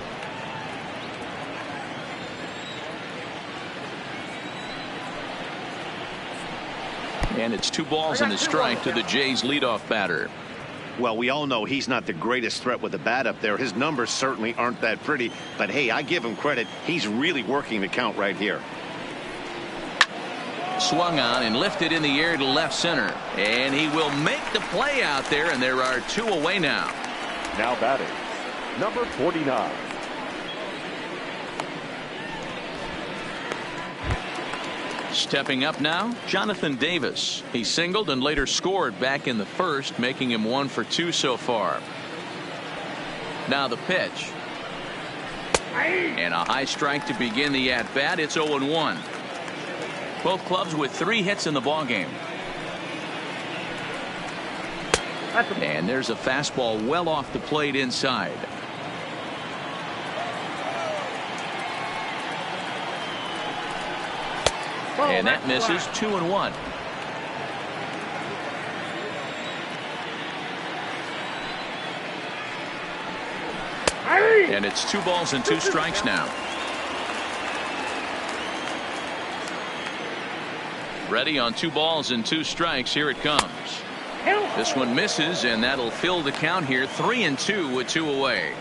And it's 2 balls and a strike to the Jays leadoff batter.
Well, we all know he's not the greatest threat with the bat up there. His numbers certainly aren't that pretty. But, hey, I give him credit. He's really working the count right here.
Swung on and lifted in the air to left center. And he will make the play out there, and there are 2 away now.
Now batting, number 49.
Stepping up now, Jonathan Davis. He singled and later scored back in the first, making him 1 for 2 so far. Now the pitch. And a high strike to begin the at-bat. It's 0-1. Both clubs with 3 hits in the ballgame. And there's a fastball well off the plate inside. And that misses. 2-1. And it's 2 balls and 2 strikes now. Ready on 2 balls and 2 strikes. Here it comes. This one misses, and that'll fill the count here. 3-2 with 2 away.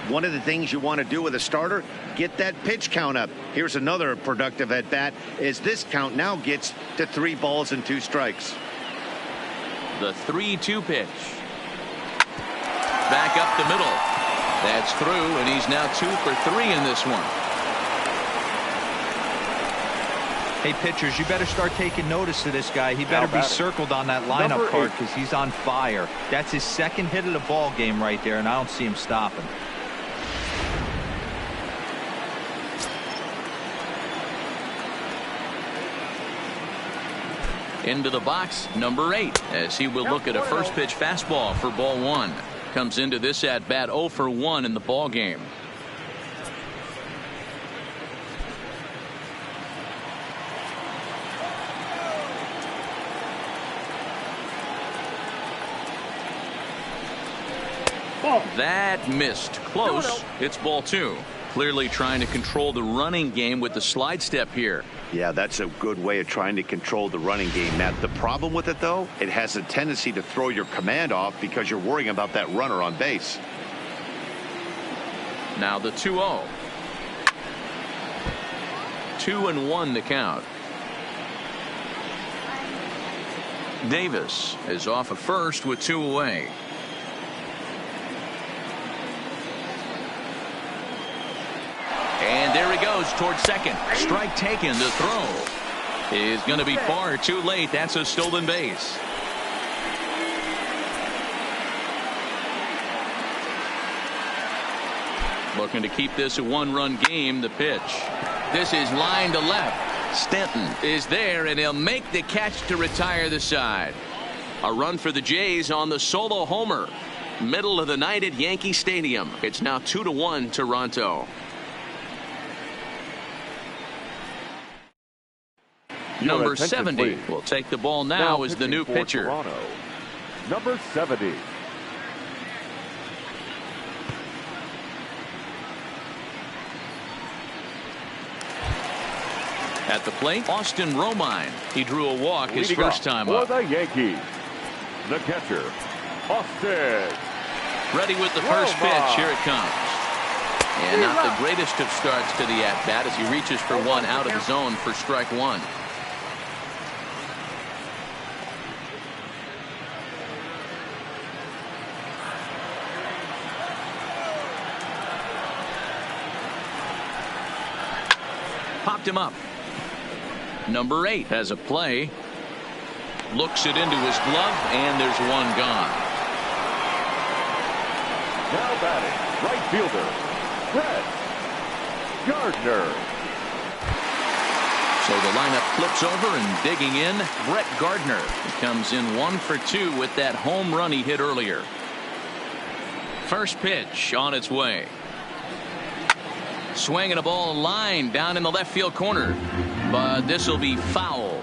One of the things you want to do with a starter, get that pitch count up. Here's another productive at bat as this count now gets to 3 balls and 2 strikes.
The 3-2 pitch. Back up the middle. That's through, and he's now 2 for 3 in this one.
Hey, pitchers, you better start taking notice of this guy. He better be circled on that lineup card because he's on fire. That's his 2nd hit of the ball game right there, and I don't see him stopping.
Into the box, number 8, as he will look at a first pitch fastball for ball 1. Comes into this at bat 0 for 1 in the ball game. That missed. Close. It's ball 2. Clearly trying to control the running game with the slide step here.
Yeah, that's a good way of trying to control the running game, Matt. The problem with it, though, it has a tendency to throw your command off because you're worrying about that runner on base.
Now the 2-0. 2-1 the count. Davis is off at first with 2 away. And there he goes towards second. Strike taken. The throw is going to be far too late. That's a stolen base. Looking to keep this a 1-run game. The pitch. This is line to left. Stanton is there, and he'll make the catch to retire the side. A run for the Jays on the solo homer. Middle of the night at Yankee Stadium. It's now 2-1 Toronto. Number 70 will take the ball now as the new pitcher.
Toronto, number 70.
At the plate, Austin Romine. He drew a walk his
Leading
first time up.
For the Yankees, the catcher, Austin.
Ready with the first pitch. Here it comes. And not the greatest of starts to the at-bat as he reaches for one out of the zone for strike 1. Popped him up. Number 8 has a play. Looks it into his glove, and there's one gone.
Now batting, right fielder, Brett Gardner.
So the lineup flips over, and digging in, Brett Gardner. He comes in 1 for 2 with that home run he hit earlier. First pitch on its way. Swinging a ball line down in the left field corner, but this will be foul.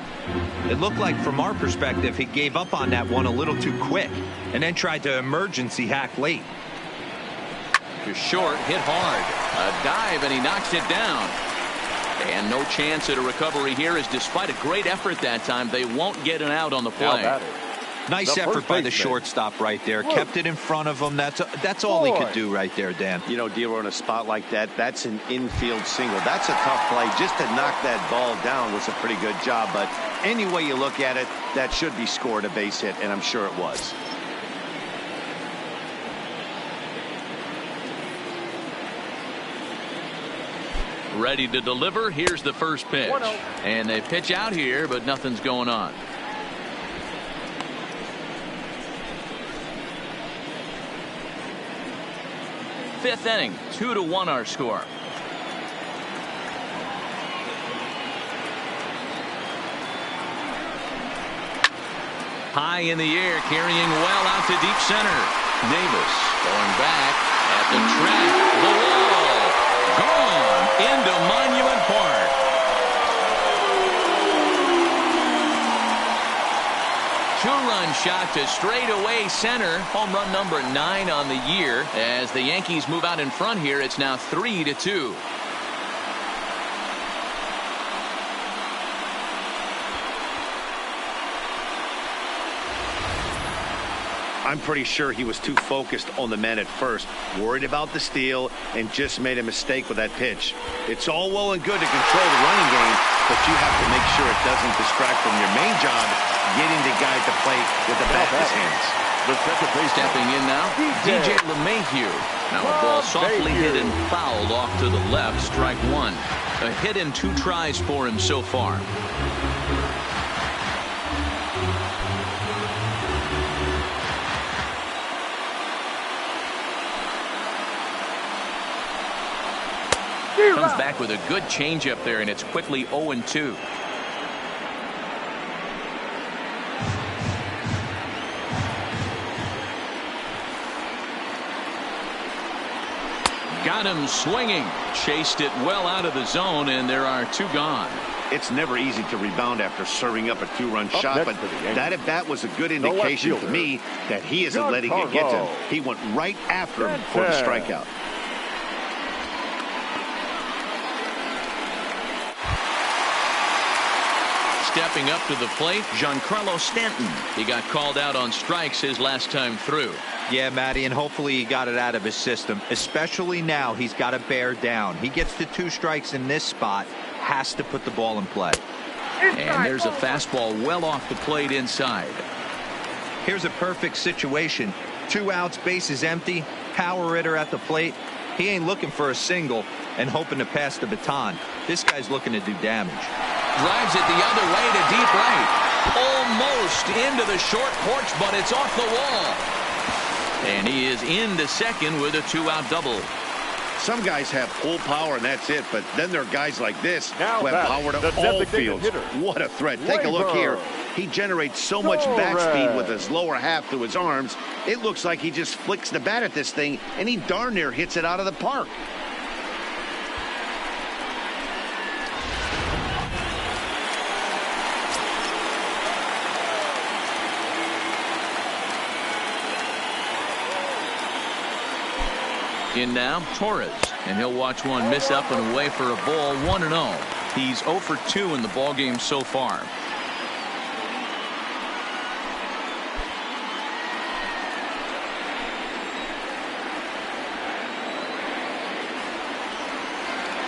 It looked like from our perspective he gave up on that one a little too quick and then tried to emergency hack late.
To short, hit hard. A dive, and he knocks it down. And no chance at a recovery here, as despite a great effort that time, they won't get an out on the play.
Nice effort by the shortstop right there. Kept it in front of him. That's all he could do right there, Dan.
You know, D'Lo, in a spot like that, that's an infield single. That's a tough play. Just to knock that ball down was a pretty good job. But any way you look at it, that should be scored a base hit, and I'm sure it was.
Ready to deliver. Here's the first pitch. And they pitch out here, but nothing's going on. Fifth inning, 2-1 our score. High in the air, carrying well out to deep center. Davis going back at the track. The wall. Gone into Monument Park. Two-run shot to straightaway center. Home run number 9 on the year. As the Yankees move out in front here, it's now 3-2.
I'm pretty sure he was too focused on the man at first, worried about the steal, and just made a mistake with that pitch. It's all well and good to control the running game, but you have to make sure it doesn't distract from your main job, getting the guy at the plate with the bat in his hands.
Stepping in now, DJ LeMahieu. Now a ball softly hit and fouled off to the left, strike one. A hit in 2 tries for him so far. Comes back with a good changeup there, and it's quickly 0-2. Got him swinging. Chased it well out of the zone, and there are 2 gone.
It's never easy to rebound after serving up a 2-run shot, but that at bat was a good indication to me that he isn't letting it get to him. He went right after him for the strikeout.
Stepping up to the plate, Giancarlo Stanton. He got called out on strikes his last time through.
Yeah, Matty, and hopefully he got it out of his system. Especially now, he's got to bear down. He gets the 2 strikes in this spot, has to put the ball in play.
And there's a fastball well off the plate inside.
Here's a perfect situation. 2 outs, bases empty, power hitter at the plate. He ain't looking for a single and hoping to pass the baton. This guy's looking to do damage.
Drives it the other way to deep right. Almost into the short porch, but it's off the wall. And he is into second with a 2-out double.
Some guys have full power and that's it, but then there are guys like this who have power to all fields. What a threat. Take a look here. He generates so much backspeed with his lower half through his arms. It looks like he just flicks the bat at this thing, and he darn near hits it out of the park.
In now, Torres, and he'll watch one miss up and away for a ball. 1-0. He's 0 for 2 in the ballgame so far.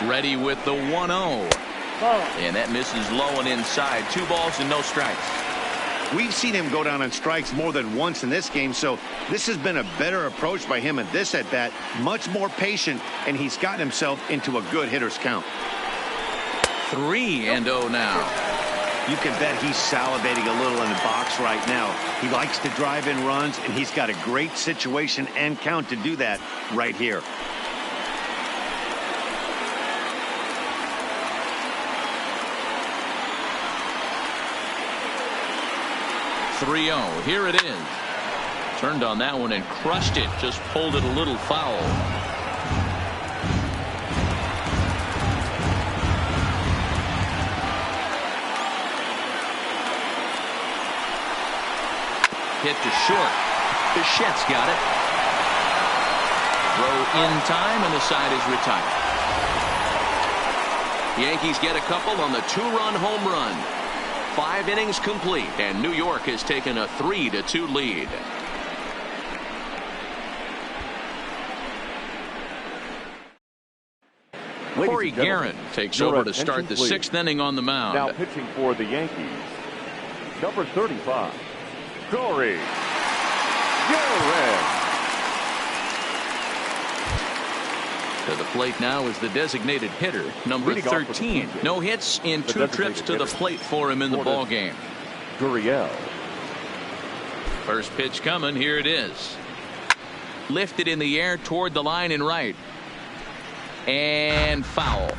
Ready with the 1-0. And that misses low and inside. 2 balls and no strikes.
We've seen him go down on strikes more than once in this game, so this has been a better approach by him at this at-bat. Much more patient, and he's gotten himself into a good hitter's count.
3-0 now.
You can bet he's salivating a little in the box right now. He likes to drive in runs, and he's got a great situation and count to do that right here.
3-0. Here it is. Turned on that one and crushed it. Just pulled it a little foul. Hit to short. Bichette's got it. Throw in time, and the side is retired. Yankees get a couple on the 2-run home run. 5 innings complete, and New York has taken a 3-2 lead. Corey Guerin takes over to start the 6th inning on the mound.
Now pitching for the Yankees, number 35, Corey Guerin.
To the plate now is the designated hitter, number 13. No hits in 2 trips to the plate for him in the ball game.
Gurriel.
First pitch coming. Here it is. Lifted in the air toward the line and right. And foul.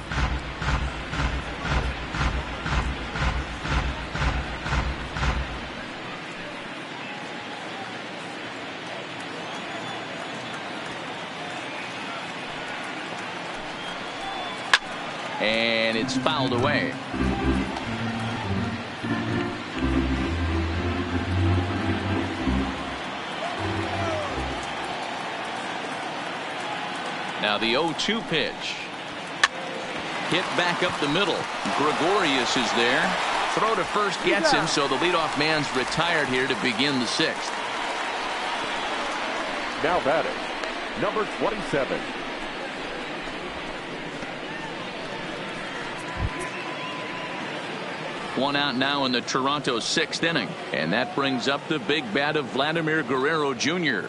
And it's fouled away. Now the 0-2 pitch. Hit back up the middle. Gregorius is there. Throw to first gets him, so the leadoff man's retired here to begin the 6th.
Now batting, number 27.
One out now in the Toronto 6th inning, and that brings up the big bat of Vladimir Guerrero Jr.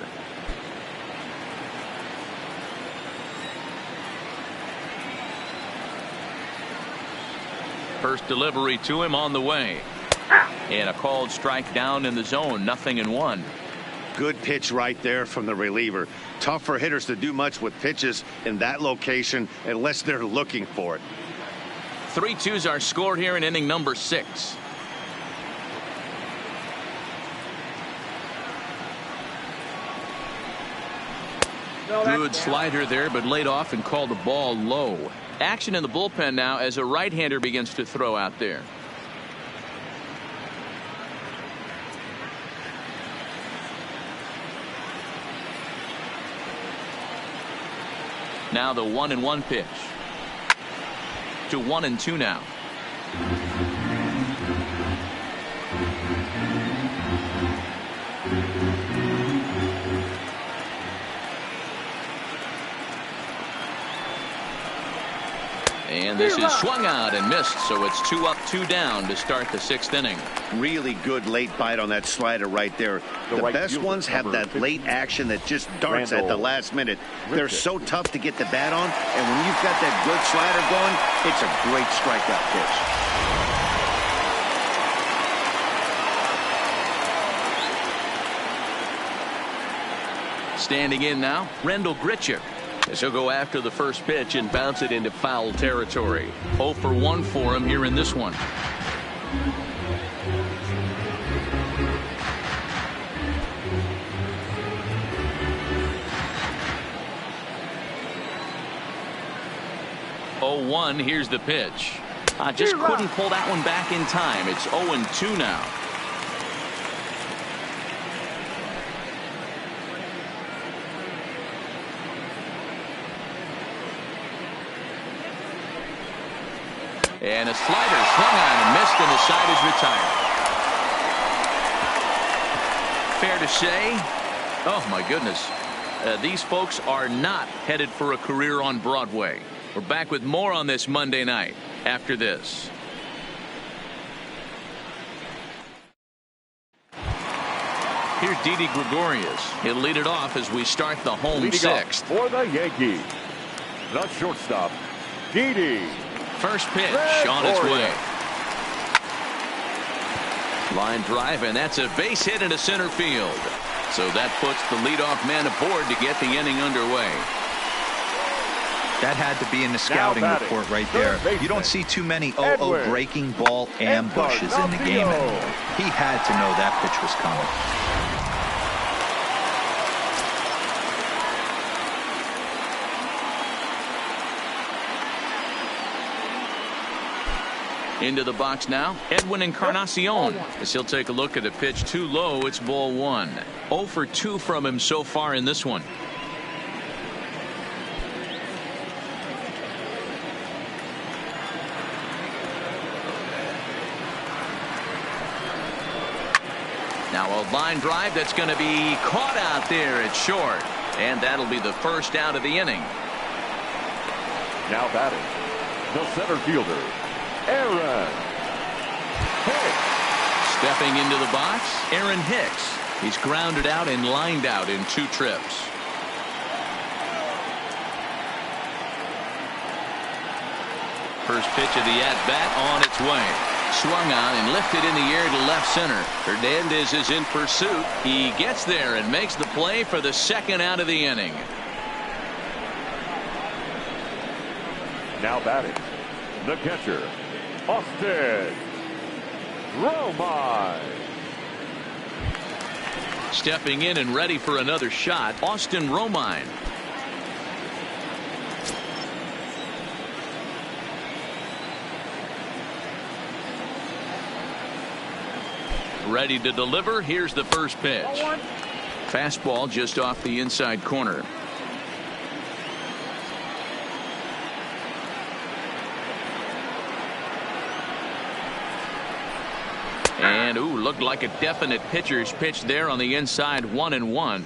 First delivery to him on the way, and a called strike down in the zone. 0-1.
Good pitch right there from the reliever. Tough for hitters to do much with pitches in that location unless they're looking for it.
3-2s are scored here in inning number 6. Good slider there, but laid off and called the ball low. Action in the bullpen now as a right-hander begins to throw out there. Now the 1-1 pitch. To 1-2 now. And this is swung out and missed, so it's 2 up, 2 down to start the 6th inning.
Really good late bite on that slider right there. The best ones have that late action that just darts at the last minute. They're so tough to get the bat on, and when you've got that good slider going, it's a great strikeout pitch.
Standing in now, Rendell Grichuk. As he'll go after the first pitch and bounce it into foul territory. 0 for 1 for him here in this one. Oh, 0-1. Here's the pitch. Just couldn't pull that one back in time. It's 0-2 now. And a slider swung on and missed, and the side is retired. Fair to say, oh my goodness, these folks are not headed for a career on Broadway. We're back with more on this Monday night after this. Here's Didi Gregorius. He'll lead it off as we start the home 6th.
For the Yankees, the shortstop, Didi.
First pitch on its way. Line drive, and that's a base hit into center field. So that puts the leadoff man aboard to get the inning underway.
That had to be in the scouting report right there. You don't see too many breaking ball ambushes in the game anymore. He had to know that pitch was coming.
Into the box now, Edwin Encarnacion, as he'll take a look at a pitch too low. It's ball 1. 0 for 2 from him so far in this one. Now a line drive that's going to be caught out there at short. And that'll be the first out of the inning.
Now batting, the center fielder, Aaron Hicks.
Stepping into the box, Aaron Hicks. He's grounded out and lined out in 2 trips. First pitch of the at-bat on its way. Swung on and lifted in the air to left center. Hernandez is in pursuit. He gets there and makes the play for the second out of the inning.
Now batting, the catcher, Austin Romine.
Stepping in and ready for another shot, Austin Romine. Ready to deliver. Here's the first pitch. Fastball just off the inside corner. And looked like a definite pitcher's pitch there on the inside. 1-1.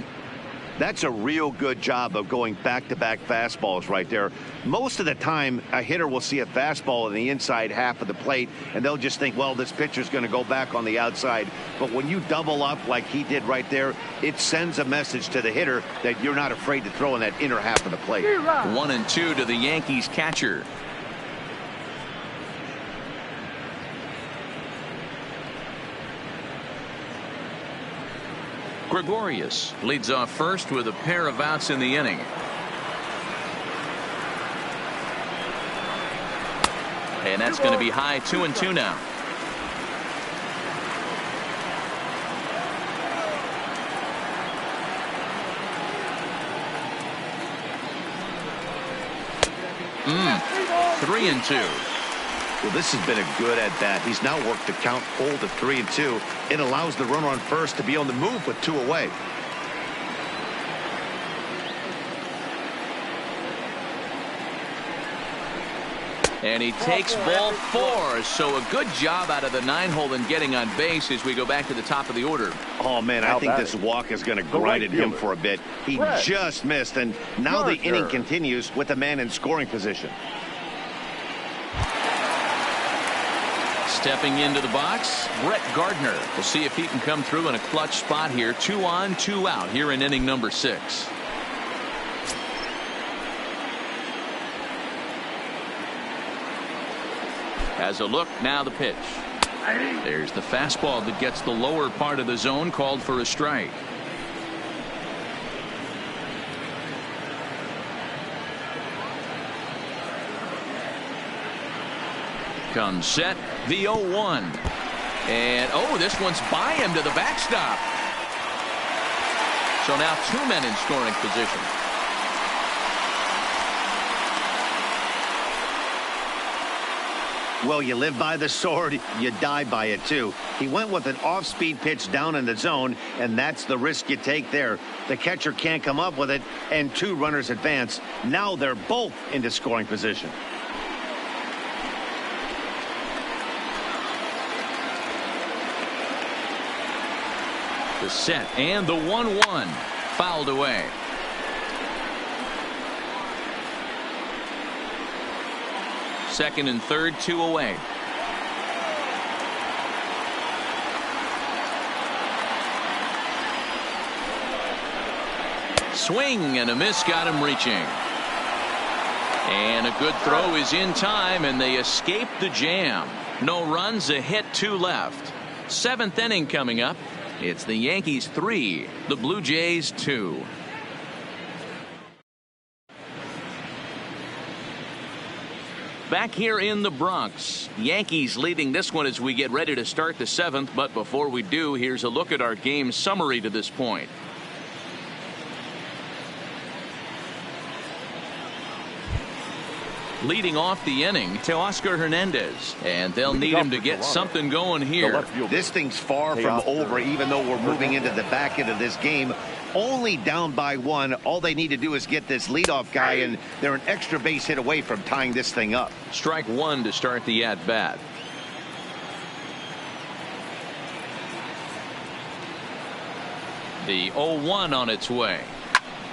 That's a real good job of going back-to-back fastballs right there. Most of the time, a hitter will see a fastball in the inside half of the plate, and they'll just think, well, this pitcher's going to go back on the outside. But when you double up like he did right there, it sends a message to the hitter that you're not afraid to throw in that inner half of the plate.
1-2 to the Yankees catcher. Gregorius leads off first with a pair of outs in the inning. And that's going to be high. 2-2 now. Three and two.
Well, this has been a good at-bat. He's now worked the count full to 3-2. It allows the runner on first to be on the move with 2 away.
And he takes ball 4. So a good job out of the 9-hole in getting on base as we go back to the top of the order.
Oh, man, I think this walk is going to grind at him for a bit. He just missed, and now the inning continues with a man in scoring position.
Stepping into the box, Brett Gardner. We'll see if he can come through in a clutch spot here. 2 on, 2 out here in inning number 6. Has a look, now the pitch. There's the fastball that gets the lower part of the zone, called for a strike. Comes set, the 0-1. And, this one's by him to the backstop. So now 2 men in scoring position.
Well, you live by the sword, you die by it, too. He went with an off-speed pitch down in the zone, and that's the risk you take there. The catcher can't come up with it, and 2 runners advance. Now they're both into scoring position.
The set and the 1-1 fouled away. Second and third, 2 away. Swing and a miss got him reaching. And a good throw is in time, and they escape the jam. No runs, a hit, 2 left. 7th inning coming up. It's the Yankees 3, the Blue Jays 2. Back here in the Bronx, Yankees leading this one as we get ready to start the 7th. But before we do, here's a look at our game summary to this point. Leading off the inning to Oscar Hernandez, and they'll need him to get something going here.
This thing's far from over, even though we're moving into the back end of this game. Only down by 1. All they need to do is get this leadoff guy, and they're an extra base hit away from tying this thing up.
Strike 1 to start the at-bat. The 0-1 on its way.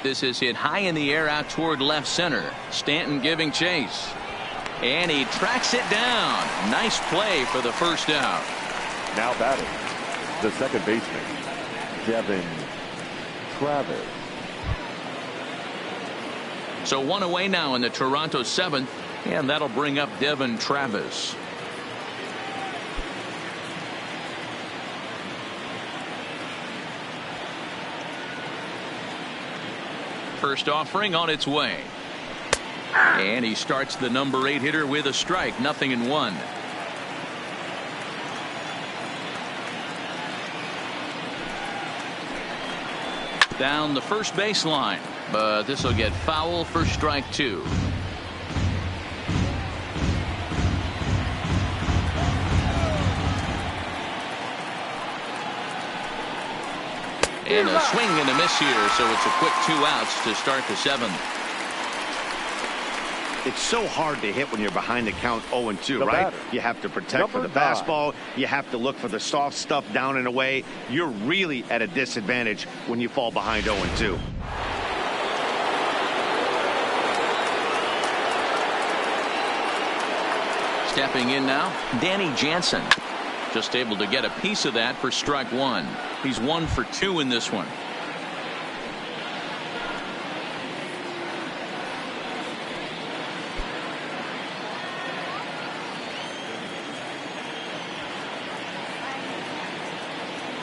This is hit high in the air out toward left center. Stanton giving chase. And he tracks it down. Nice play for the first out.
Now batting, the second baseman, Devin Travis.
So one away now in the Toronto 7th, and that'll bring up Devin Travis. First offering on its way. And he starts the number 8 hitter with a strike. 0-1. Down the first baseline, but this will get foul for strike 2. And a swing and a miss here, so it's a quick 2 outs to start the 7th.
It's so hard to hit when you're behind the count 0-2, right?
Batter.
You have to protect for the
9.
fastball. You have to look for the soft stuff down and away. You're really at a disadvantage when you fall behind 0-2.
Stepping in now, Danny Jansen. Just able to get a piece of that for strike 1. He's 1 for 2 in this one.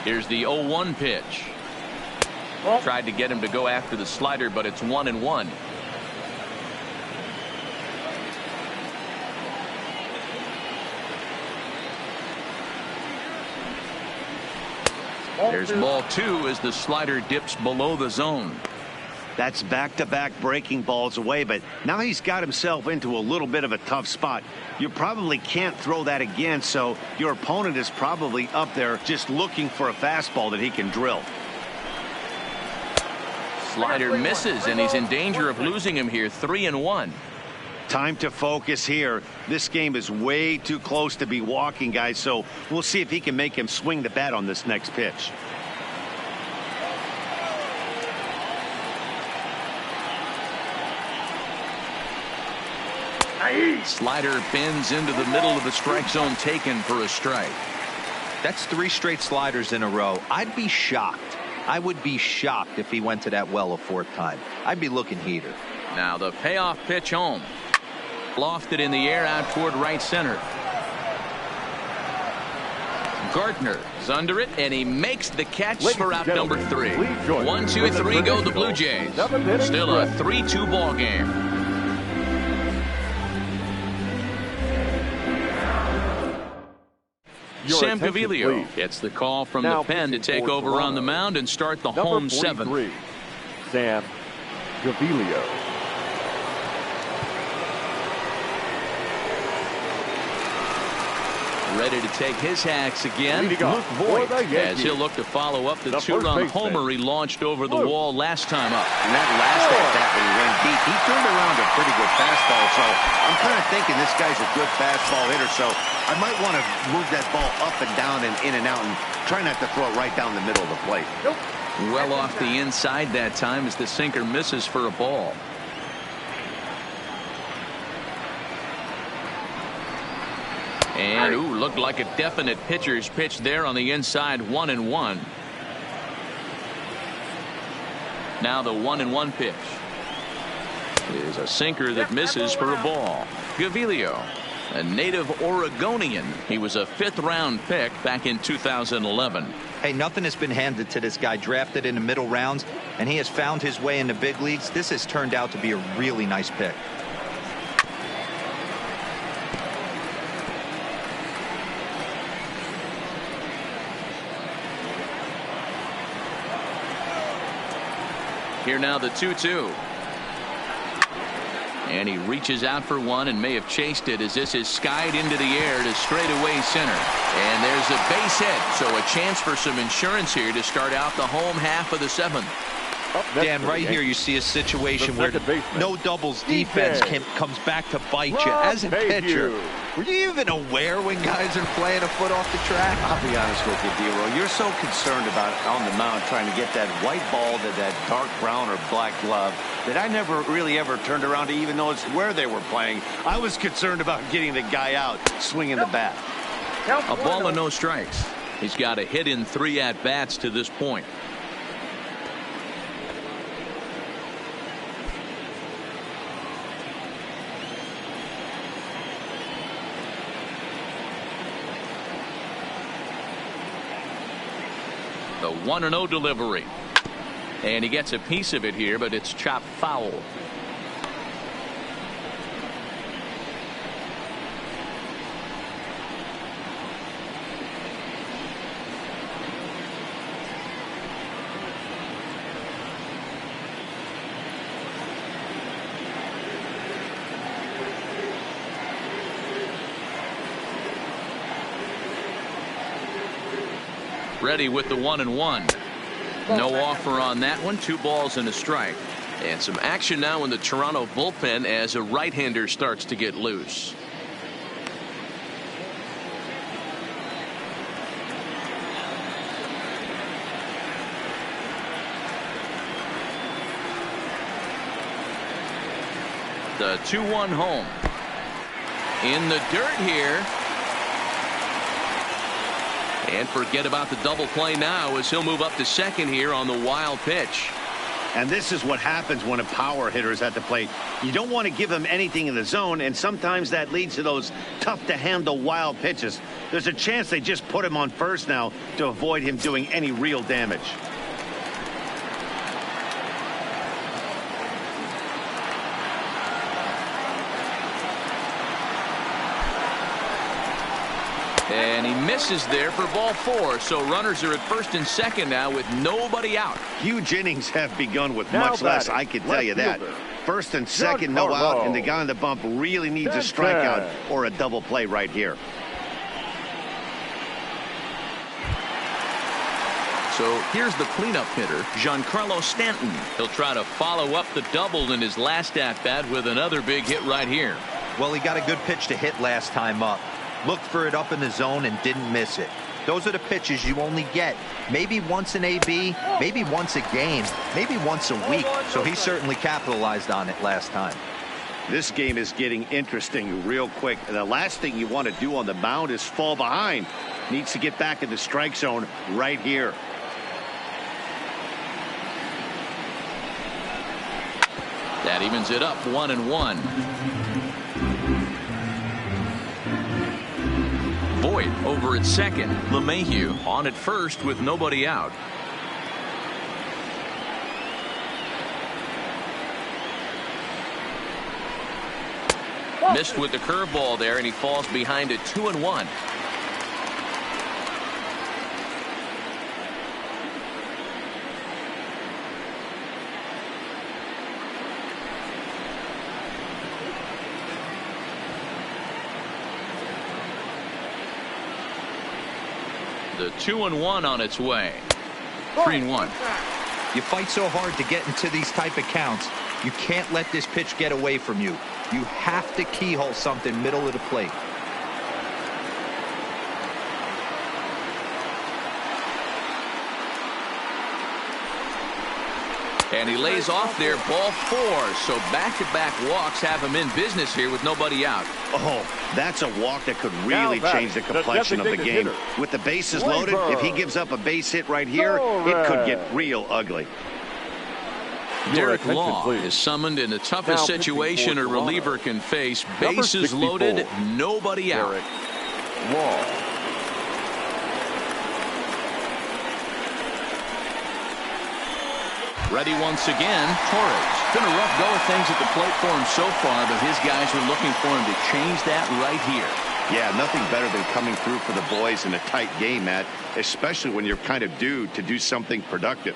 Here's the 0-1 pitch. Tried to get him to go after the slider, but it's 1-1. There's ball 2 as the slider dips below the zone.
That's back-to-back breaking balls away, but now he's got himself into a little bit of a tough spot. You probably can't throw that again, so your opponent is probably up there just looking for a fastball that he can drill.
Slider misses, and he's in danger of losing him here. 3-1.
Time to focus here. This game is way too close to be walking, guys, so we'll see if he can make him swing the bat on this next pitch.
Slider bends into the middle of the strike zone, taken for a strike.
That's 3 straight sliders in a row. I'd be shocked. I would be shocked if he went to that well a 4th time. I'd be looking heater.
Now the payoff pitch home. Lofted in the air out toward right center. Gardner is under it, and he makes the catch for out number 3. 1, 2, 3 go the Blue Jays. Still a 3-2 ball game. Sam Gaviglio gets the call from the pen to take over on the mound and start the home 7th.
Sam Gaviglio.
Ready to take his hacks again.
Luke Voigt,
as he'll look to follow up the 2-run homer he launched over the wall last time up.
And that last at-bat when he went deep, he turned around a pretty good fastball. So I'm kind of thinking this guy's a good fastball hitter. So I might want to move that ball up and down and in and out and try not to throw it right down the middle of the plate.
Well off the inside that time as the sinker misses for a ball. And looked like a definite pitcher's pitch there on the inside. 1-1. Now the 1-1 pitch is a sinker that misses for a ball. Gaviglio, a native Oregonian. He was a 5th-round pick back in 2011.
Hey, nothing has been handed to this guy. Drafted in the middle rounds, and he has found his way in the big leagues. This has turned out to be a really nice pick.
Here now the 2-2. And he reaches out for one and may have chased it as this is skied into the air to straightaway center. And there's a base hit, so a chance for some insurance here to start out the home half of the 7th.
Up next
Dan,
for
right
the
here
Yankees,
you see a situation
the
where
second baseman,
no doubles defense comes back to bite you. As a pitcher, were you even aware when guys are playing a foot off the track?
I'll be honest with you, D-Roll. You're so concerned about on the mound trying to get that white ball to that dark brown or black glove that I never really ever turned around to even notice where they were playing. I was concerned about getting the guy out, swinging the bat.
A ball and no strikes. He's got a hit in 3 at-bats to this point. The 1-0 delivery. And he gets a piece of it here, but it's chopped foul. Ready with the 1-1. No offer on that one. 2 balls and a strike. And some action now in the Toronto bullpen as a right-hander starts to get loose. The 2-1 home. In the dirt here. And forget about the double play now as he'll move up to second here on the wild pitch.
And this is what happens when a power hitter is at the plate. You don't want to give him anything in the zone, and sometimes that leads to those tough-to-handle wild pitches. There's a chance they just put him on first now to avoid him doing any real damage.
And he misses there for ball 4. So runners are at first and second now with nobody out.
Huge innings have begun with
Now
much less,
batting,
I can tell you that.
fielder,
First and second, no out, and the guy on the bump really needs a strikeout or a double play right here.
So here's the cleanup hitter, Giancarlo Stanton. He'll try to follow up the double in his last at-bat with another big hit right here.
Well, he got a good pitch to hit last time up. Looked for it up in the zone and didn't miss it. Those are the pitches you only get maybe once in AB, maybe once a game, maybe once a week. So he certainly capitalized on it last time.
This game is getting interesting real quick. The last thing you want to do on the mound is fall behind. Needs to get back in the strike zone right here.
That evens it up 1-1. Voit over at second. LeMahieu on at first with nobody out. Missed with the curveball there, and he falls behind at 2-1. The 2-1 on its way. 3-1.
You fight so hard to get into these type of counts. You can't let this pitch get away from you. You have to keyhole something middle of the plate.
And he lays off there, ball 4. So back-to-back walks have him in business here with nobody out.
Oh, that's a walk that could really change the complexion of the game. With the bases loaded, if he gives up a base hit right here, it could get real ugly.
Derek Law is summoned in the toughest situation a reliever can face. Bases loaded, nobody out.
Derek Law.
Ready once again, Torres. Been a rough go of things at the plate for him so far, but his guys are looking for him to change that right here.
Yeah, nothing better than coming through for the boys in a tight game, Matt, especially when you're kind of due to do something productive.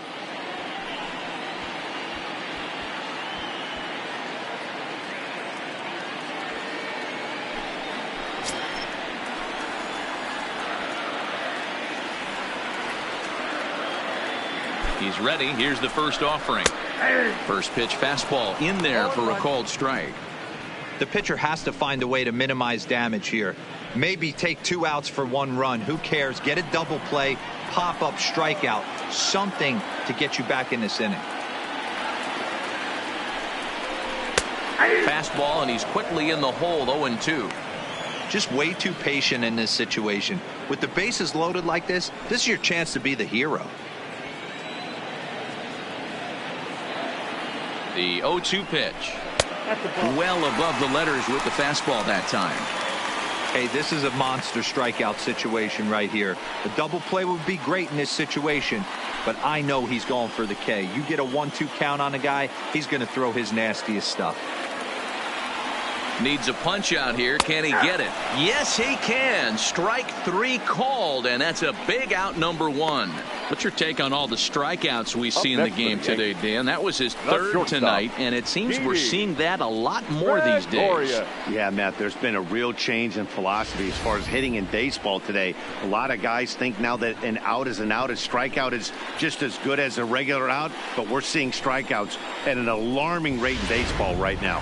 He's ready. Here's the first offering. First pitch fastball in there for a called strike.
The pitcher has to find a way to minimize damage here. Maybe take 2 outs for 1 run. Who cares? Get a double play, pop up, strikeout, something to get you back in this inning.
Fastball, and he's quickly in the hole. 0-2.
Just way too patient in this situation. With the bases loaded like this is your chance to be the hero.
The 0-2 pitch. Well above the letters with the fastball that time.
Hey, this is a monster strikeout situation right here. A double play would be great in this situation, but I know he's going for the K. You get a 1-2 count on a guy, he's going to throw his nastiest stuff.
Needs a punch out here. Can he get it? Yes, he can. Strike 3 called, and that's a big out, number 1. What's your take on all the strikeouts we see in the game today, Dan? That was his 3rd tonight, and it seems we're seeing that a lot more these days.
Yeah, Matt, there's been a real change in philosophy as far as hitting in baseball today. A lot of guys think now that an out is an out. A strikeout is just as good as a regular out, but we're seeing strikeouts at an alarming rate in baseball right now.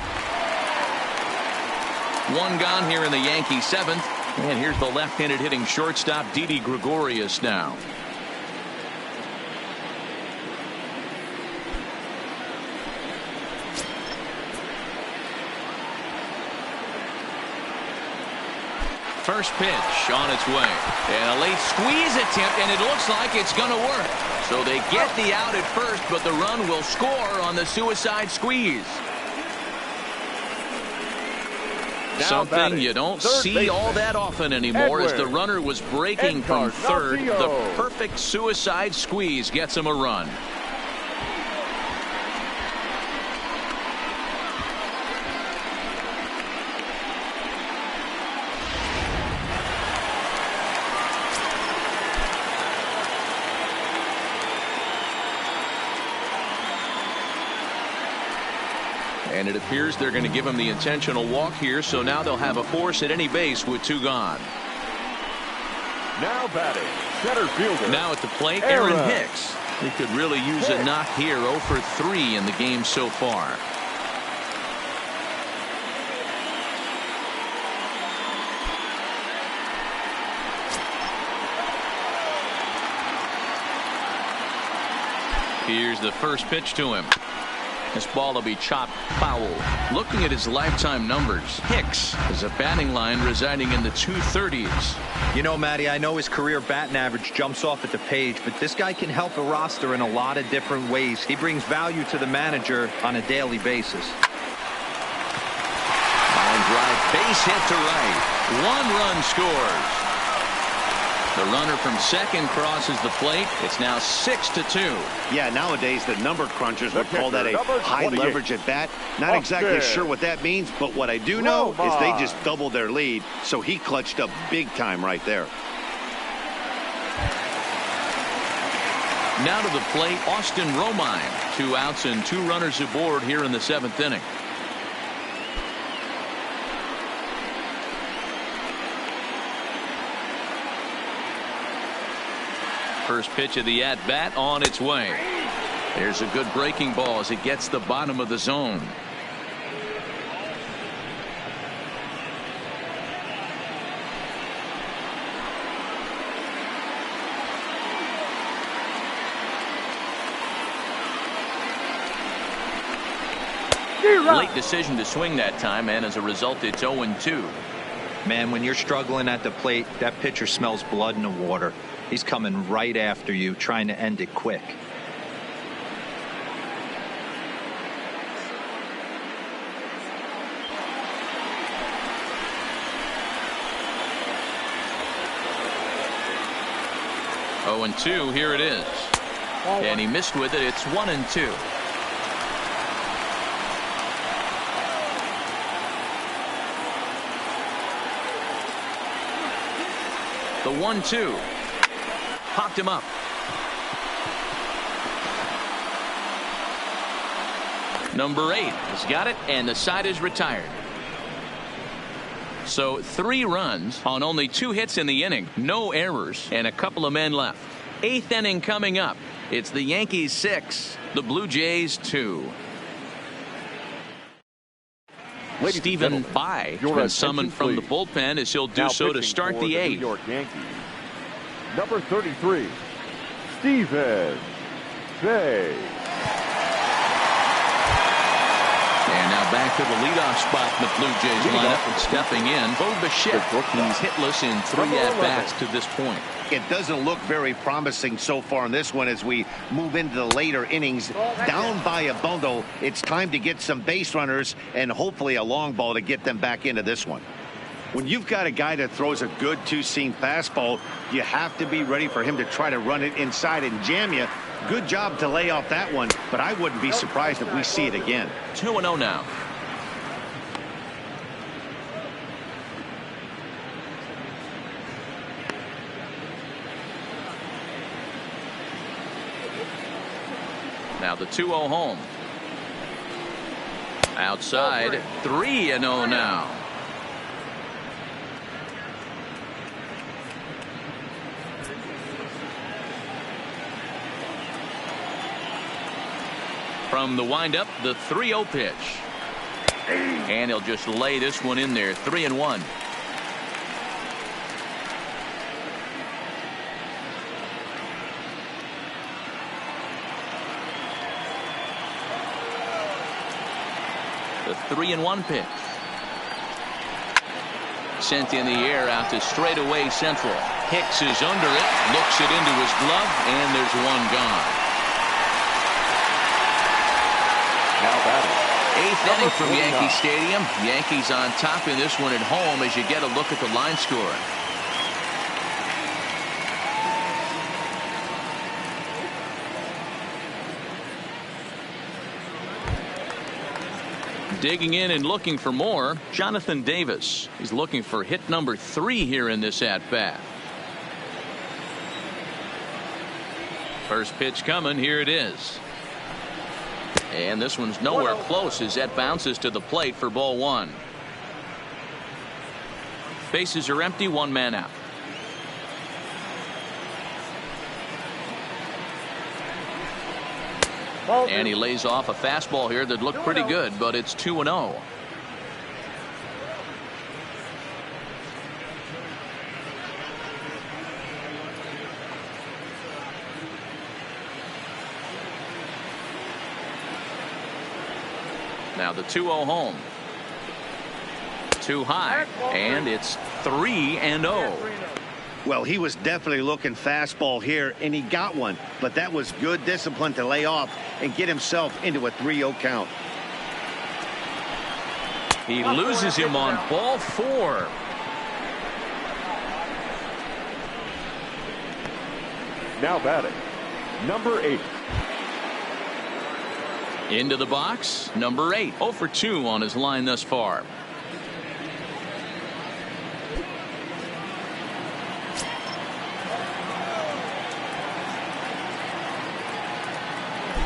1 gone here in the Yankee 7th. And here's the left-handed hitting shortstop, Didi Gregorius now. First pitch on its way. And a late squeeze attempt, and it looks like it's going to work. So they get the out at first, but the run will score on the suicide squeeze. Something you don't see all that often anymore, as the runner was breaking from third. The perfect suicide squeeze gets him a run. And it appears they're going to give him the intentional walk here, so now they'll have a force at any base with 2 gone.
Now batting, center fielder.
Now at the plate, Aaron Hicks. He could really use a knock here. 0 for 3 in the game so far. Here's the first pitch to him. This ball will be chopped foul. Looking at his lifetime numbers, Hicks is a batting line residing in the 230s.
You know, Matty, I know his career batting average jumps off at the page, but this guy can help a roster in a lot of different ways. He brings value to the manager on a daily basis.
Line drive, base hit to right. 1 run scores. The runner from second crosses the plate. It's now 6-2.
Yeah, nowadays the number crunchers would call that a high leverage at bat. Not exactly sure what that means, but what I do know is they just doubled their lead, so he clutched up big time right there.
Now to the plate, Austin Romine. 2 outs and 2 runners aboard here in the 7th inning. First pitch of the at-bat on its way. There's a good breaking ball as it gets the bottom of the zone. Late decision to swing that time, and as a result, it's 0-2.
Man, when you're struggling at the plate, that pitcher smells blood in the water. He's coming right after you, trying to end it quick.
Oh, and 2, here it is. And he missed with it. It's 1-2. The 1-2. Popped him up. Number 8 has got it, and the side is retired. So 3 runs on only 2 hits in the inning, no errors, and a couple of men left. 8th inning coming up. It's the Yankees 6, the Blue Jays 2. Stephen Bai has been summoned from the bullpen as he'll do so to start the 8th.
New York Yankees, number 33, Stephen Bai.
And now back to the leadoff spot in the Blue Jays lineup. And stepping in, Bo Bichette. He's hitless in 3 at-bats to this point.
It doesn't look very promising so far in this one as we move into the later innings. Down by a bundle, it's time to get some base runners and hopefully a long ball to get them back into this one. When you've got a guy that throws a good two-seam fastball, you have to be ready for him to try to run it inside and jam you. Good job to lay off that one, but I wouldn't be surprised if we see it again.
2-0 now. Now the 2-0 home. Outside, 3-0 now. From the windup, the 3-0 pitch. And he'll just lay this one in there. 3-1. The 3-1 pitch. Sent in the air out to straightaway central. Hicks is under it, looks it into his glove, and there's one gone.
Now batting,
8th inning from Yankee Stadium. Yankees on top in this one at home as you get a look at the line score. Digging in and looking for more, Jonathan Davis. He's looking for hit number 3 here in this at-bat. First pitch coming. Here it is. And this one's nowhere close as that bounces to the plate for ball 1. Bases are empty, 1 man out. And he lays off a fastball here that looked pretty good, but it's 2-0. Now the 2-0 home. Too high, and it's 3-0.
Well, he was definitely looking fastball here, and he got one. But that was good discipline to lay off and get himself into a 3-0 count.
He loses him on ball 4.
now batting, number 8.
Into the box, number 8. 0 for 2 on his line thus far.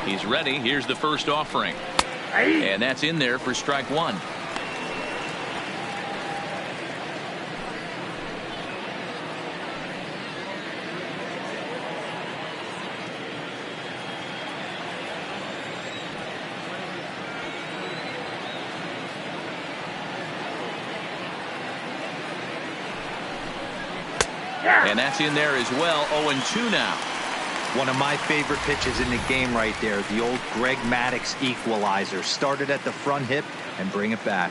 He's ready. Here's the first offering. And that's in there for strike 1. And that's in there as well. 0-2 now.
One of my favorite pitches in the game right there. The old Greg Maddux equalizer. Started at the front hip and bring it back.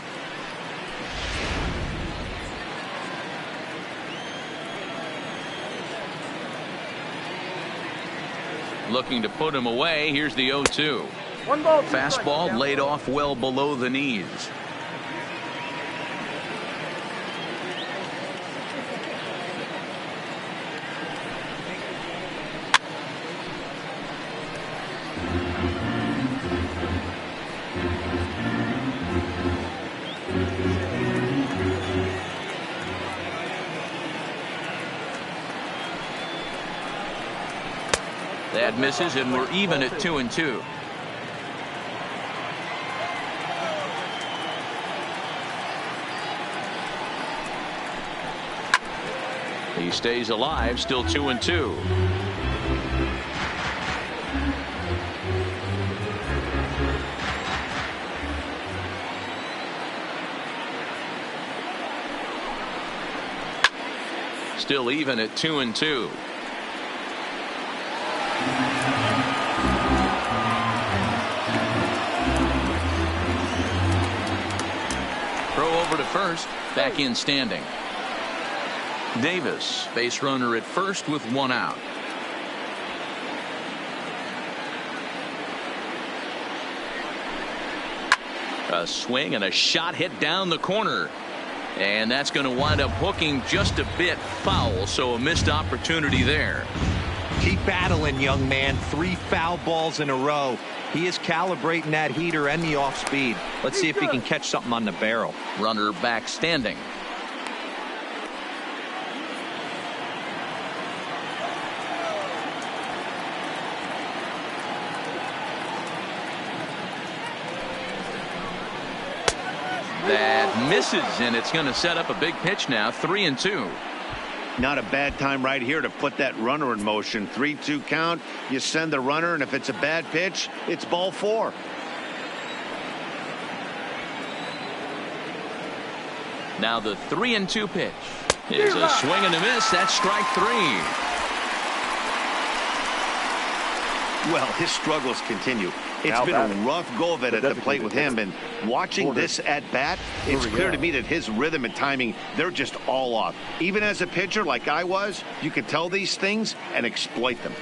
Looking to put him away. Here's the 0-2. Fastball laid off well below the knees. That misses, and we're even at 2-2. He stays alive, still 2-2. Still even at 2-2. Throw over to first. Back in standing. Davis, base runner at first with one out. A swing and a shot hit down the corner. And that's going to wind up hooking just a bit foul, so a missed opportunity there.
Keep battling, young man. 3 foul balls in a row. He is calibrating that heater and the off speed. Let's see if he can catch something on the barrel.
Runner back standing. That misses, and it's going to set up a big pitch now. 3-2.
Not a bad time right here to put that runner in motion. 3-2 count. You send the runner, and if it's a bad pitch, it's ball 4.
Now the 3-2 pitch is a swing and a miss. That's strike 3.
Well, his struggles continue. It's been a rough go of it at the plate with him, and watching this at bat, it's clear to me that his rhythm and timing, they're just all off. Even as a pitcher like I was, you can tell these things and exploit them.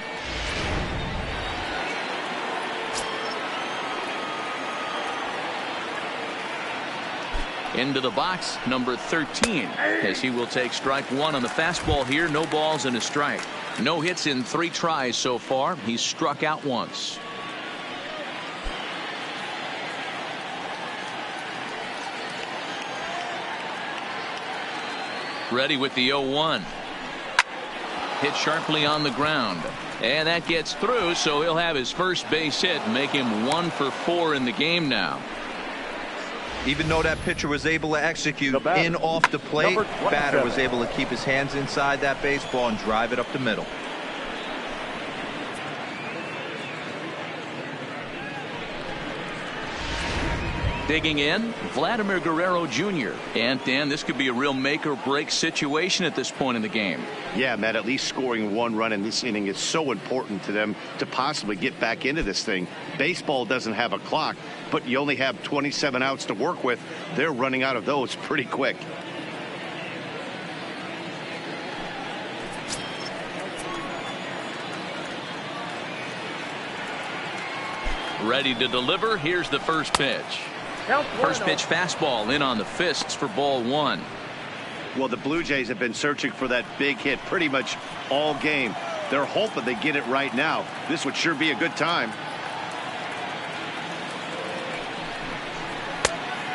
Into the box, number 13, as he will take strike 1 on the fastball here. No balls and a strike. No hits in 3 tries so far. He's struck out once. Ready with the 0-1. Hit sharply on the ground. And that gets through, so he'll have his first base hit and make him 1 for 4 in the game now.
Even though that pitcher was able to execute in off the plate, batter was able to keep his hands inside that baseball and drive it up the middle.
Digging in, Vladimir Guerrero Jr. And Dan, this could be a real make or break situation at this point in the game.
Yeah, Matt, at least scoring 1 run in this inning is so important to them to possibly get back into this thing. Baseball doesn't have a clock, but you only have 27 outs to work with. They're running out of those pretty quick.
Ready to deliver. Here's the first pitch. First pitch fastball in on the fists for ball 1.
Well, the Blue Jays have been searching for that big hit pretty much all game. They're hoping they get it right now. This would sure be a good time.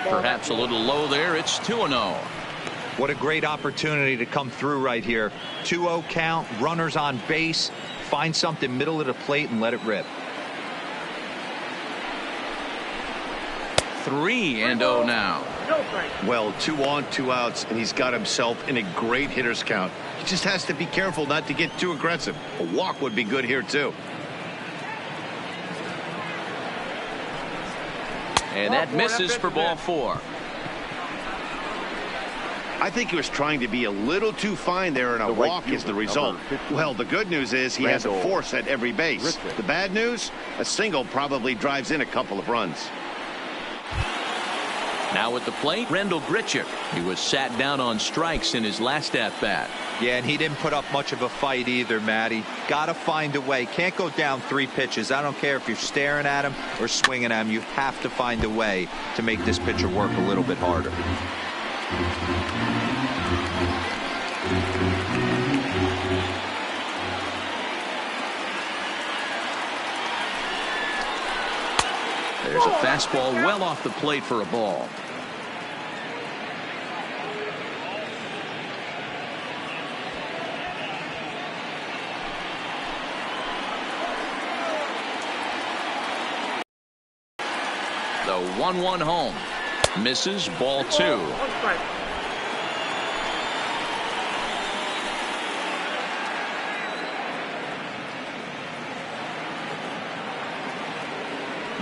Perhaps a little low there. It's 2-0.
What a great opportunity to come through right here. 2-0 count, runners on base. Find something middle of the plate and let it rip.
3-0 now.
Well, 2 on, 2 outs, and he's got himself in a great hitter's count. He just has to be careful not to get too aggressive. A walk would be good here, too.
And that misses for ball 4.
I think he was trying to be a little too fine there, and a walk is the result. Well, the good news is he has a force at every base. The bad news, a single probably drives in a couple of runs.
Now at the plate, Rendell Grichuk. He was sat down on strikes in his last at-bat.
Yeah, and he didn't put up much of a fight either, Matty. Got to find a way. Can't go down 3 pitches. I don't care if you're staring at him or swinging at him. You have to find a way to make this pitcher work a little bit harder.
There's a fastball well off the plate for a ball. The 1-1 home. Misses, ball 2.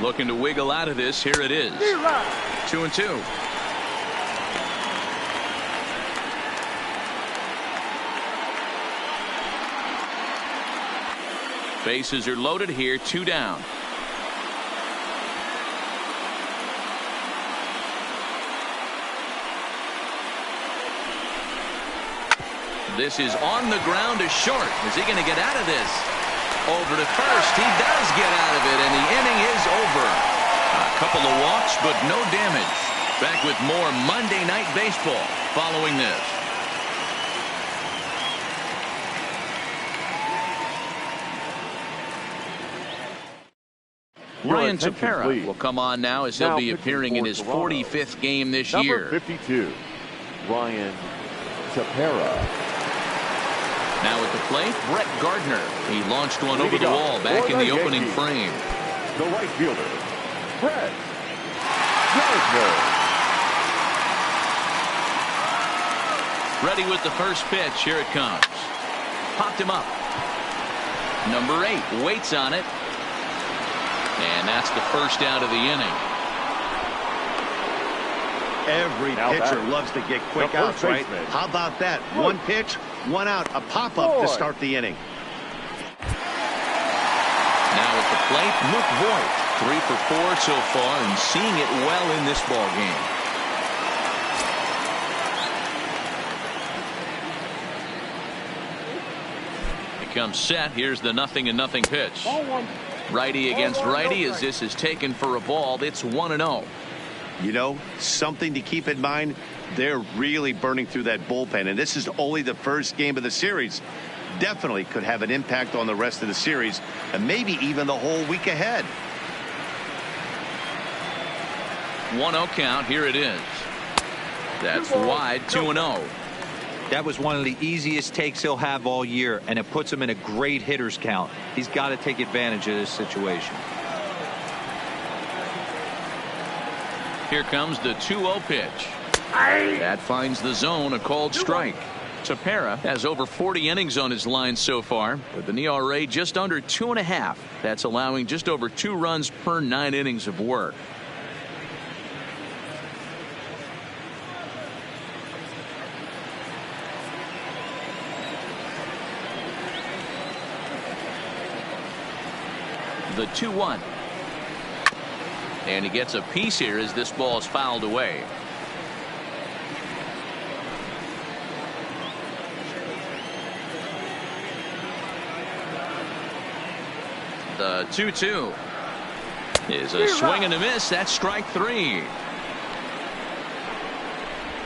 Looking to wiggle out of this. Here it is. 2-2. Bases are loaded here, 2 down. This is on the ground to short. Is he going to get out of this? Over to first. He does get out of it, and the inning is over. A couple of walks, but no damage. Back with more Monday Night Baseball following this. Ryan Tepera will come on now as he'll be appearing in his 45th game this year.
Number 52, Ryan Tepera.
Now at the plate, Brett Gardner. He launched one over the wall back in the opening frame.
The right fielder, Brett Gardner.
Ready with the first pitch. Here it comes. Popped him up. Number 8 waits on it. And that's the first out of the inning.
Every pitcher loves to get quick outs, right? How about that? One pitch, one out, a pop-up to start the inning.
Now at the plate, Luke Voigt. 3 for 4 so far and seeing it well in this ball game. He comes set. Here's the 0-0 pitch. Righty against righty as this is taken for a ball. It's 1-0.
You know, something to keep in mind, they're really burning through that bullpen, and this is only the first game of the series. Definitely could have an impact on the rest of the series and maybe even the whole week ahead.
1-0 count. Here it is. That's wide. 2-0.
That was one of the easiest takes he'll have all year, and it puts him in a great hitter's count. He's got to take advantage of this situation.
Here comes the 2-0 pitch. That finds the zone, a called strike. Tepera has over 40 innings on his line so far, with an ERA just under 2.5. That's allowing just over 2 runs per 9 innings of work. The 2-1. And he gets a piece here as this ball is fouled away. The 2-2 is a swing and a miss. That's strike 3.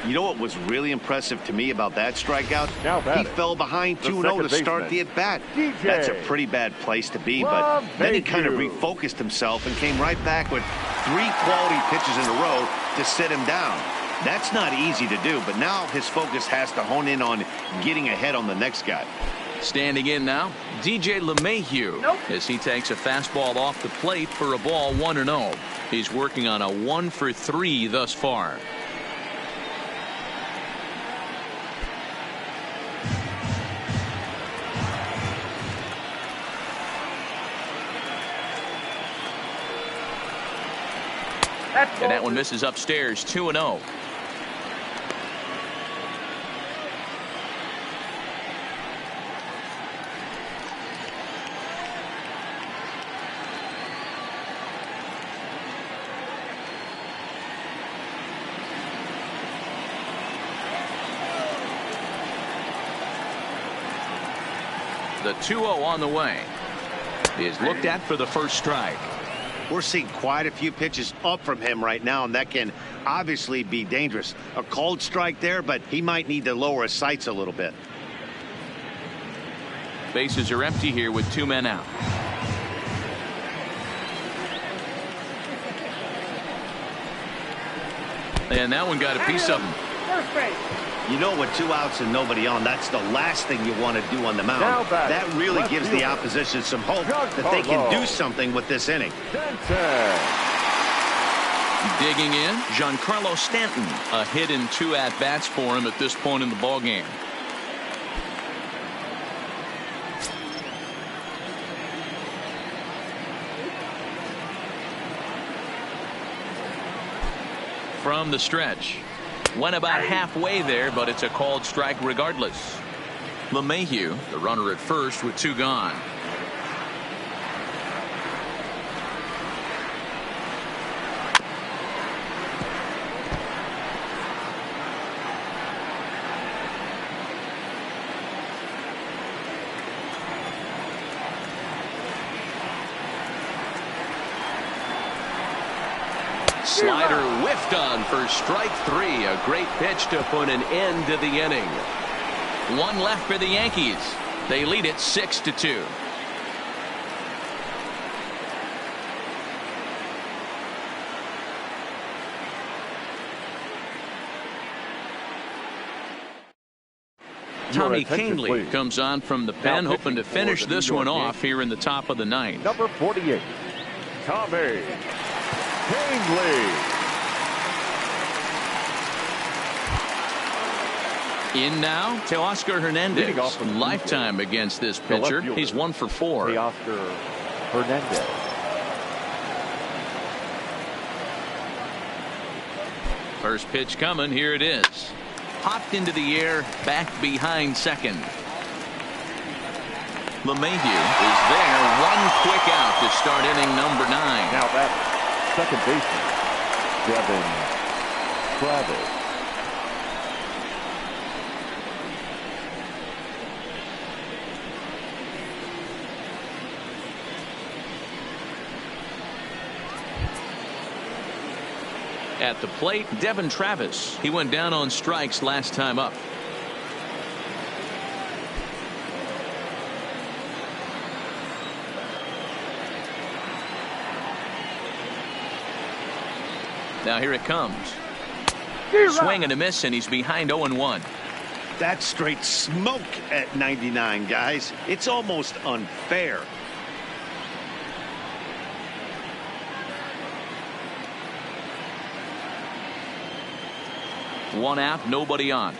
You know what was really impressive to me about that strikeout? He fell behind 2-0 to start the at-bat. That's a pretty bad place to be, but then he kind of refocused himself and came right back with 3 quality pitches in a row to sit him down. That's not easy to do, but now his focus has to hone in on getting ahead on the next guy.
Standing in now, DJ LeMahieu, as he takes a fastball off the plate for a ball. 1-0. He's working on a 1 for 3 thus far. And that one misses upstairs. 2-0. The 2-0 on the way is looked at for the first strike.
We're seeing quite a few pitches up from him right now, and that can obviously be dangerous. A called strike there, but he might need to lower his sights a little bit.
Bases are empty here with 2 men out. And that one got a piece of him.
First base.
You know, with 2 outs and nobody on, that's the last thing you want to do on the mound. That really gives the opposition some hope that they can do something with this inning.
Digging in, Giancarlo Stanton. A hit in 2 at-bats for him at this point in the ballgame. From the stretch. Went about halfway there, but it's a called strike regardless. LeMahieu, the runner at first with 2 gone.
Slider whiffed on for strike 3. A great pitch to put an end to the inning.
One left for the Yankees. They lead it 6-2. Tommy Kahnle comes on from the pen, hoping to finish this one off here in the top of the ninth.
Number 48, Tommy Kahnle.
In now to Oscar Hernandez. Lifetime against this pitcher. He's 1 for 4.
Oscar Hernandez.
First pitch coming. Here it is. Popped into the air, back behind second. LeMahieu is there. One quick out to start inning number 9.
Now that second baseman, Devin Travis.
At the plate, Devin Travis. He went down on strikes last time up. Now here it comes. Swing and a miss, and he's behind 0-1.
That's straight smoke at 99, guys. It's almost unfair.
One out, nobody on.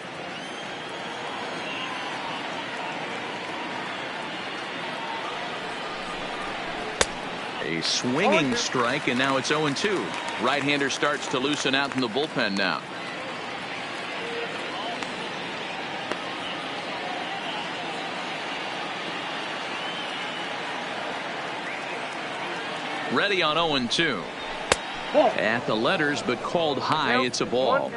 A swinging strike, and now it's 0-2. Right-hander starts to loosen out in the bullpen now. Ready on 0-2. At the letters, but called high. It's a ball.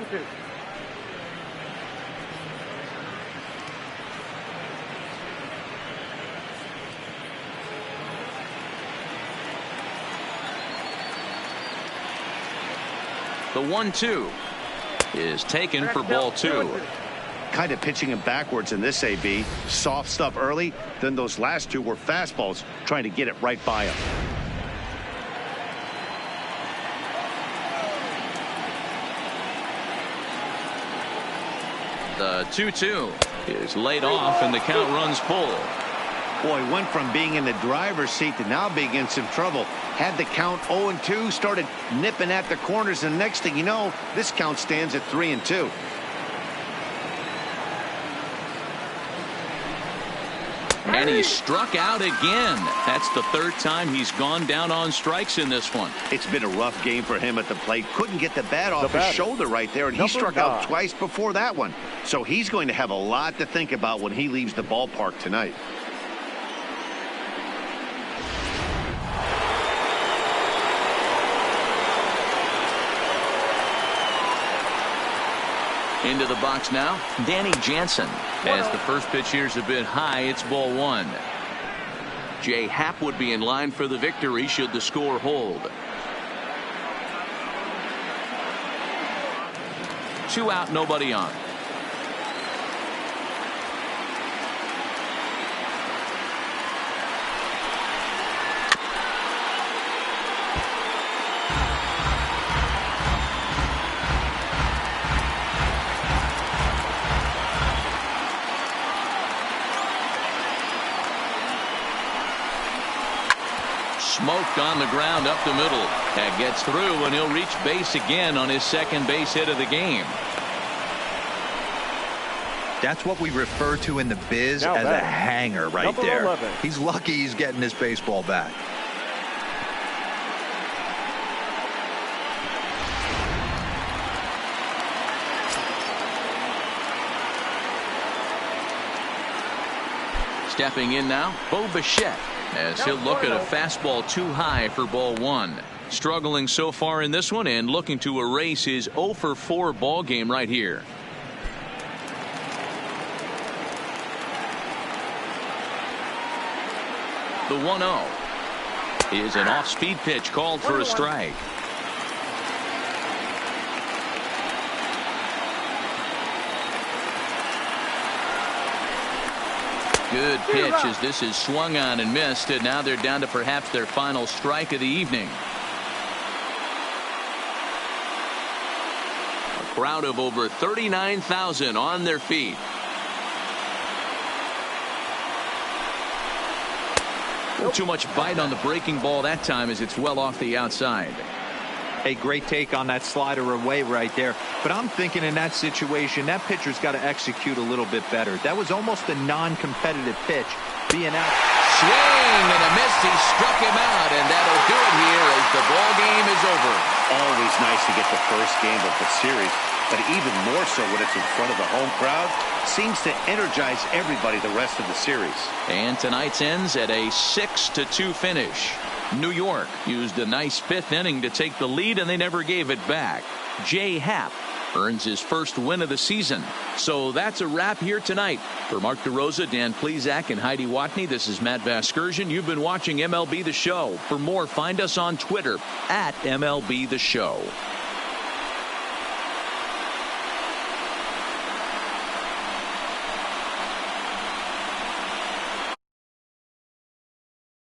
The 1-2 is taken for ball 2.
Kind of pitching him backwards in this AB. Soft stuff early, then those last two were fastballs, trying to get it right by him.
The 2-2 is laid off, and the count runs full.
Boy, went from being in the driver's seat to now being in some trouble. Had the count 0-2, started nipping at the corners, and next thing you know, this count stands at 3-2.
And he struck out again. That's the third time he's gone down on strikes in this one.
It's been a rough game for him at the plate. Couldn't get the bat off his shoulder right there, and he struck out twice before that one. So he's going to have a lot to think about when he leaves the ballpark tonight.
Into the box now, Danny Jansen. As the first pitch here's a bit high, it's ball 1. Jay Happ would be in line for the victory should the score hold. 2 out, nobody on. Smoked on the ground up the middle. That gets through, and he'll reach base again on his second base hit of the game.
That's what we refer to in the biz as a hanger right there.
11.
He's lucky he's getting his baseball back.
Stepping in now, Bo Bichette, as he'll look at a fastball too high for ball 1. Struggling so far in this one and looking to erase his 0 for 4 ball game right here. The 1-0 is an off-speed pitch called for a strike. Good pitch as this is swung on and missed, and now they're down to perhaps their final strike of the evening. A crowd of over 39,000 on their feet. Too much bite on the breaking ball that time as it's well off the outside.
A great take on that slider away right there. But I'm thinking in that situation, that pitcher's got to execute a little bit better. That was almost a non-competitive pitch. Being out.
Swing and a miss. He struck him out, and that'll do it here as the ball game is over.
Always nice to get the first game of the series, but even more so when it's in front of the home crowd. Seems to energize everybody the rest of the series.
And tonight's ends at a 6-2 finish. New York used a nice fifth inning to take the lead, and they never gave it back. Jay Happ earns his first win of the season. So that's a wrap here tonight. For Mark DeRosa, Dan Plesac, and Heidi Watney, this is Matt Vasgersian. You've been watching MLB The Show. For more, find us on Twitter @MLB The Show.